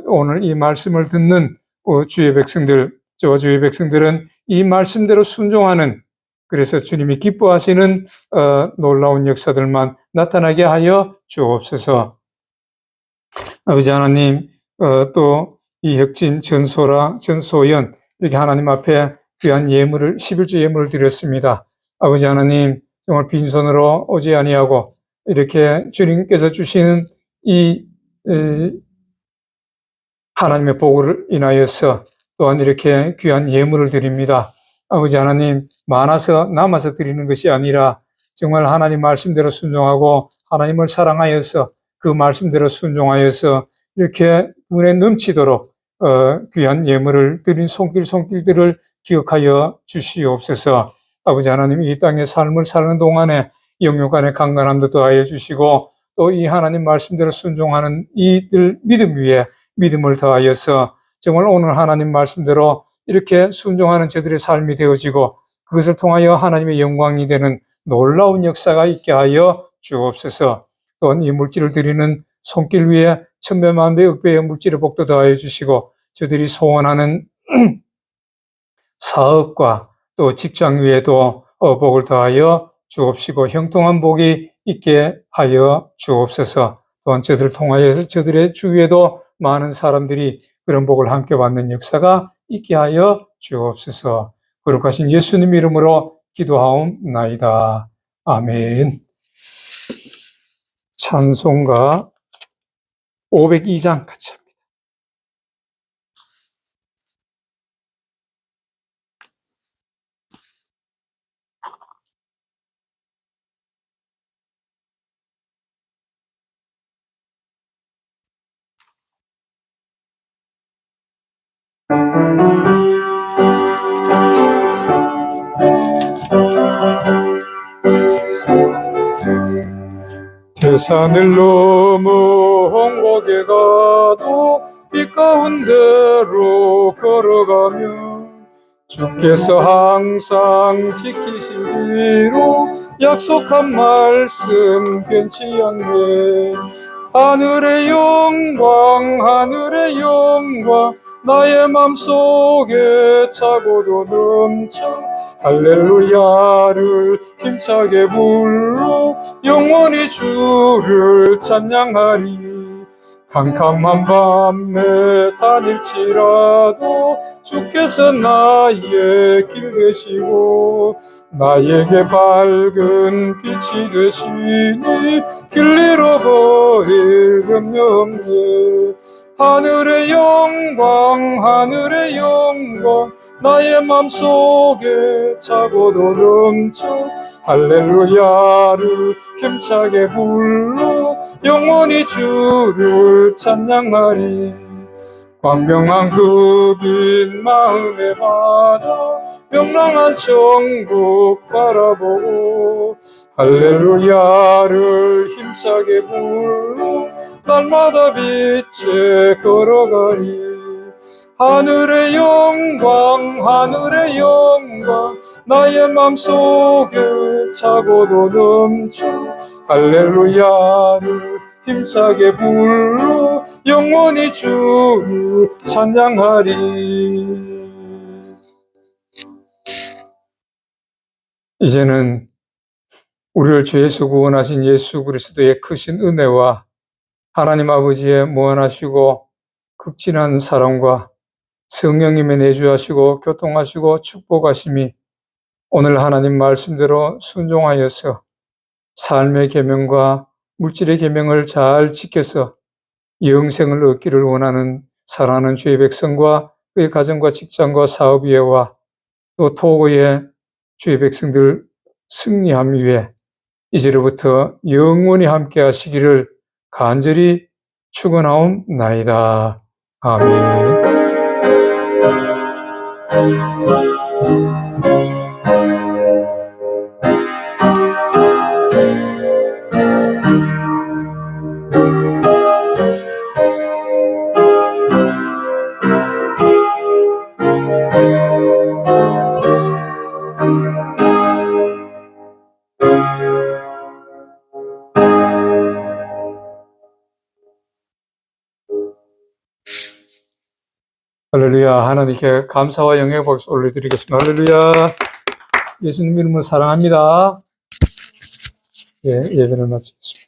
오늘 이 말씀을 듣는 주의 백성들, 저와 주의 백성들은 이 말씀대로 순종하는, 그래서 주님이 기뻐하시는 놀라운 역사들만 나타나게 하여 주옵소서. 아버지 하나님, 또 이혁진, 전소연 이렇게 하나님 앞에 귀한 예물을 11주 예물을 드렸습니다. 아버지 하나님, 정말 빈손으로 오지 아니하고 이렇게 주님께서 주시는 이 하나님의 복을 인하여서 또한 이렇게 귀한 예물을 드립니다. 아버지 하나님, 많아서 남아서 드리는 것이 아니라 정말 하나님 말씀대로 순종하고 하나님을 사랑하여서 그 말씀대로 순종하여서 이렇게 은혜 넘치도록 귀한 예물을 드린 손길들을 기억하여 주시옵소서. 아버지 하나님, 이 땅의 삶을 사는 동안에 영육 안에 강건함도 더하여 주시고 또 이 하나님 말씀대로 순종하는 이들 믿음 위에 믿음을 더하여서 정말 오늘 하나님 말씀대로 이렇게 순종하는 저들의 삶이 되어지고 그것을 통하여 하나님의 영광이 되는 놀라운 역사가 있게 하여 주옵소서. 또한 이 물질을 드리는 손길 위에 천배만배 억배의 물질의 복도 더하여 주시고 저들이 소원하는 사업과 또 직장 위에도 복을 더하여 주옵시고 형통한 복이 있게 하여 주옵소서. 또한 저들을 통하여서 저들의 주위에도 많은 사람들이 그런 복을 함께 받는 역사가 있게 하여 주옵소서. 거룩하신 예수님 이름으로 기도하옵나이다. 아멘. 찬송가 502장 같이 합니다. 태산을 넘어 홍곡에 가도 빛 가운데로 걸어가면 주께서 항상 지키시기로 약속한 말씀 변치 않네. 하늘의 영광 나의 맘속에 차고도 넘쳐 할렐루야를 힘차게 불러 영원히 주를 찬양하리. 캄캄한 밤에 다닐지라도 주께서 나의 길 되시고 나에게 밝은 빛이 되시니 길 잃어버릴 염려 없네. 하늘의 영광 나의 맘속에 차고도 넘쳐 할렐루야를 힘차게 불러 영원히 주를 찬양하리. 광명한 그 빛 마음에 받아 명랑한 천국 바라보고 할렐루야를 힘차게 불러 날마다 빛에 걸어가리. 하늘의 영광 나의 맘속에 차고도 넘쳐 할렐루야를 힘차게 불러 영원히 주를 찬양하리. 이제는 우리를 죄에서 구원하신 예수 그리스도의 크신 은혜와 하나님 아버지의 무한하시고 극진한 사랑과 성령님의 내주하시고 교통하시고 축복하심이 오늘 하나님 말씀대로 순종하여서 삶의 계명과 물질의 계명을 잘 지켜서 영생을 얻기를 원하는 사랑하는 주의 백성과 그의 가정과 직장과 사업 위에와 또 토고의 주의 백성들 승리함 위에 이제로부터 영원히 함께 하시기를 간절히 축원하옵나이다. 아멘. 할렐루야. 하나님께 감사와 영광의 박수 올려드리겠습니다. 할렐루야. 예수님 이름으로 사랑합니다. 예, 예배를 마치겠습니다.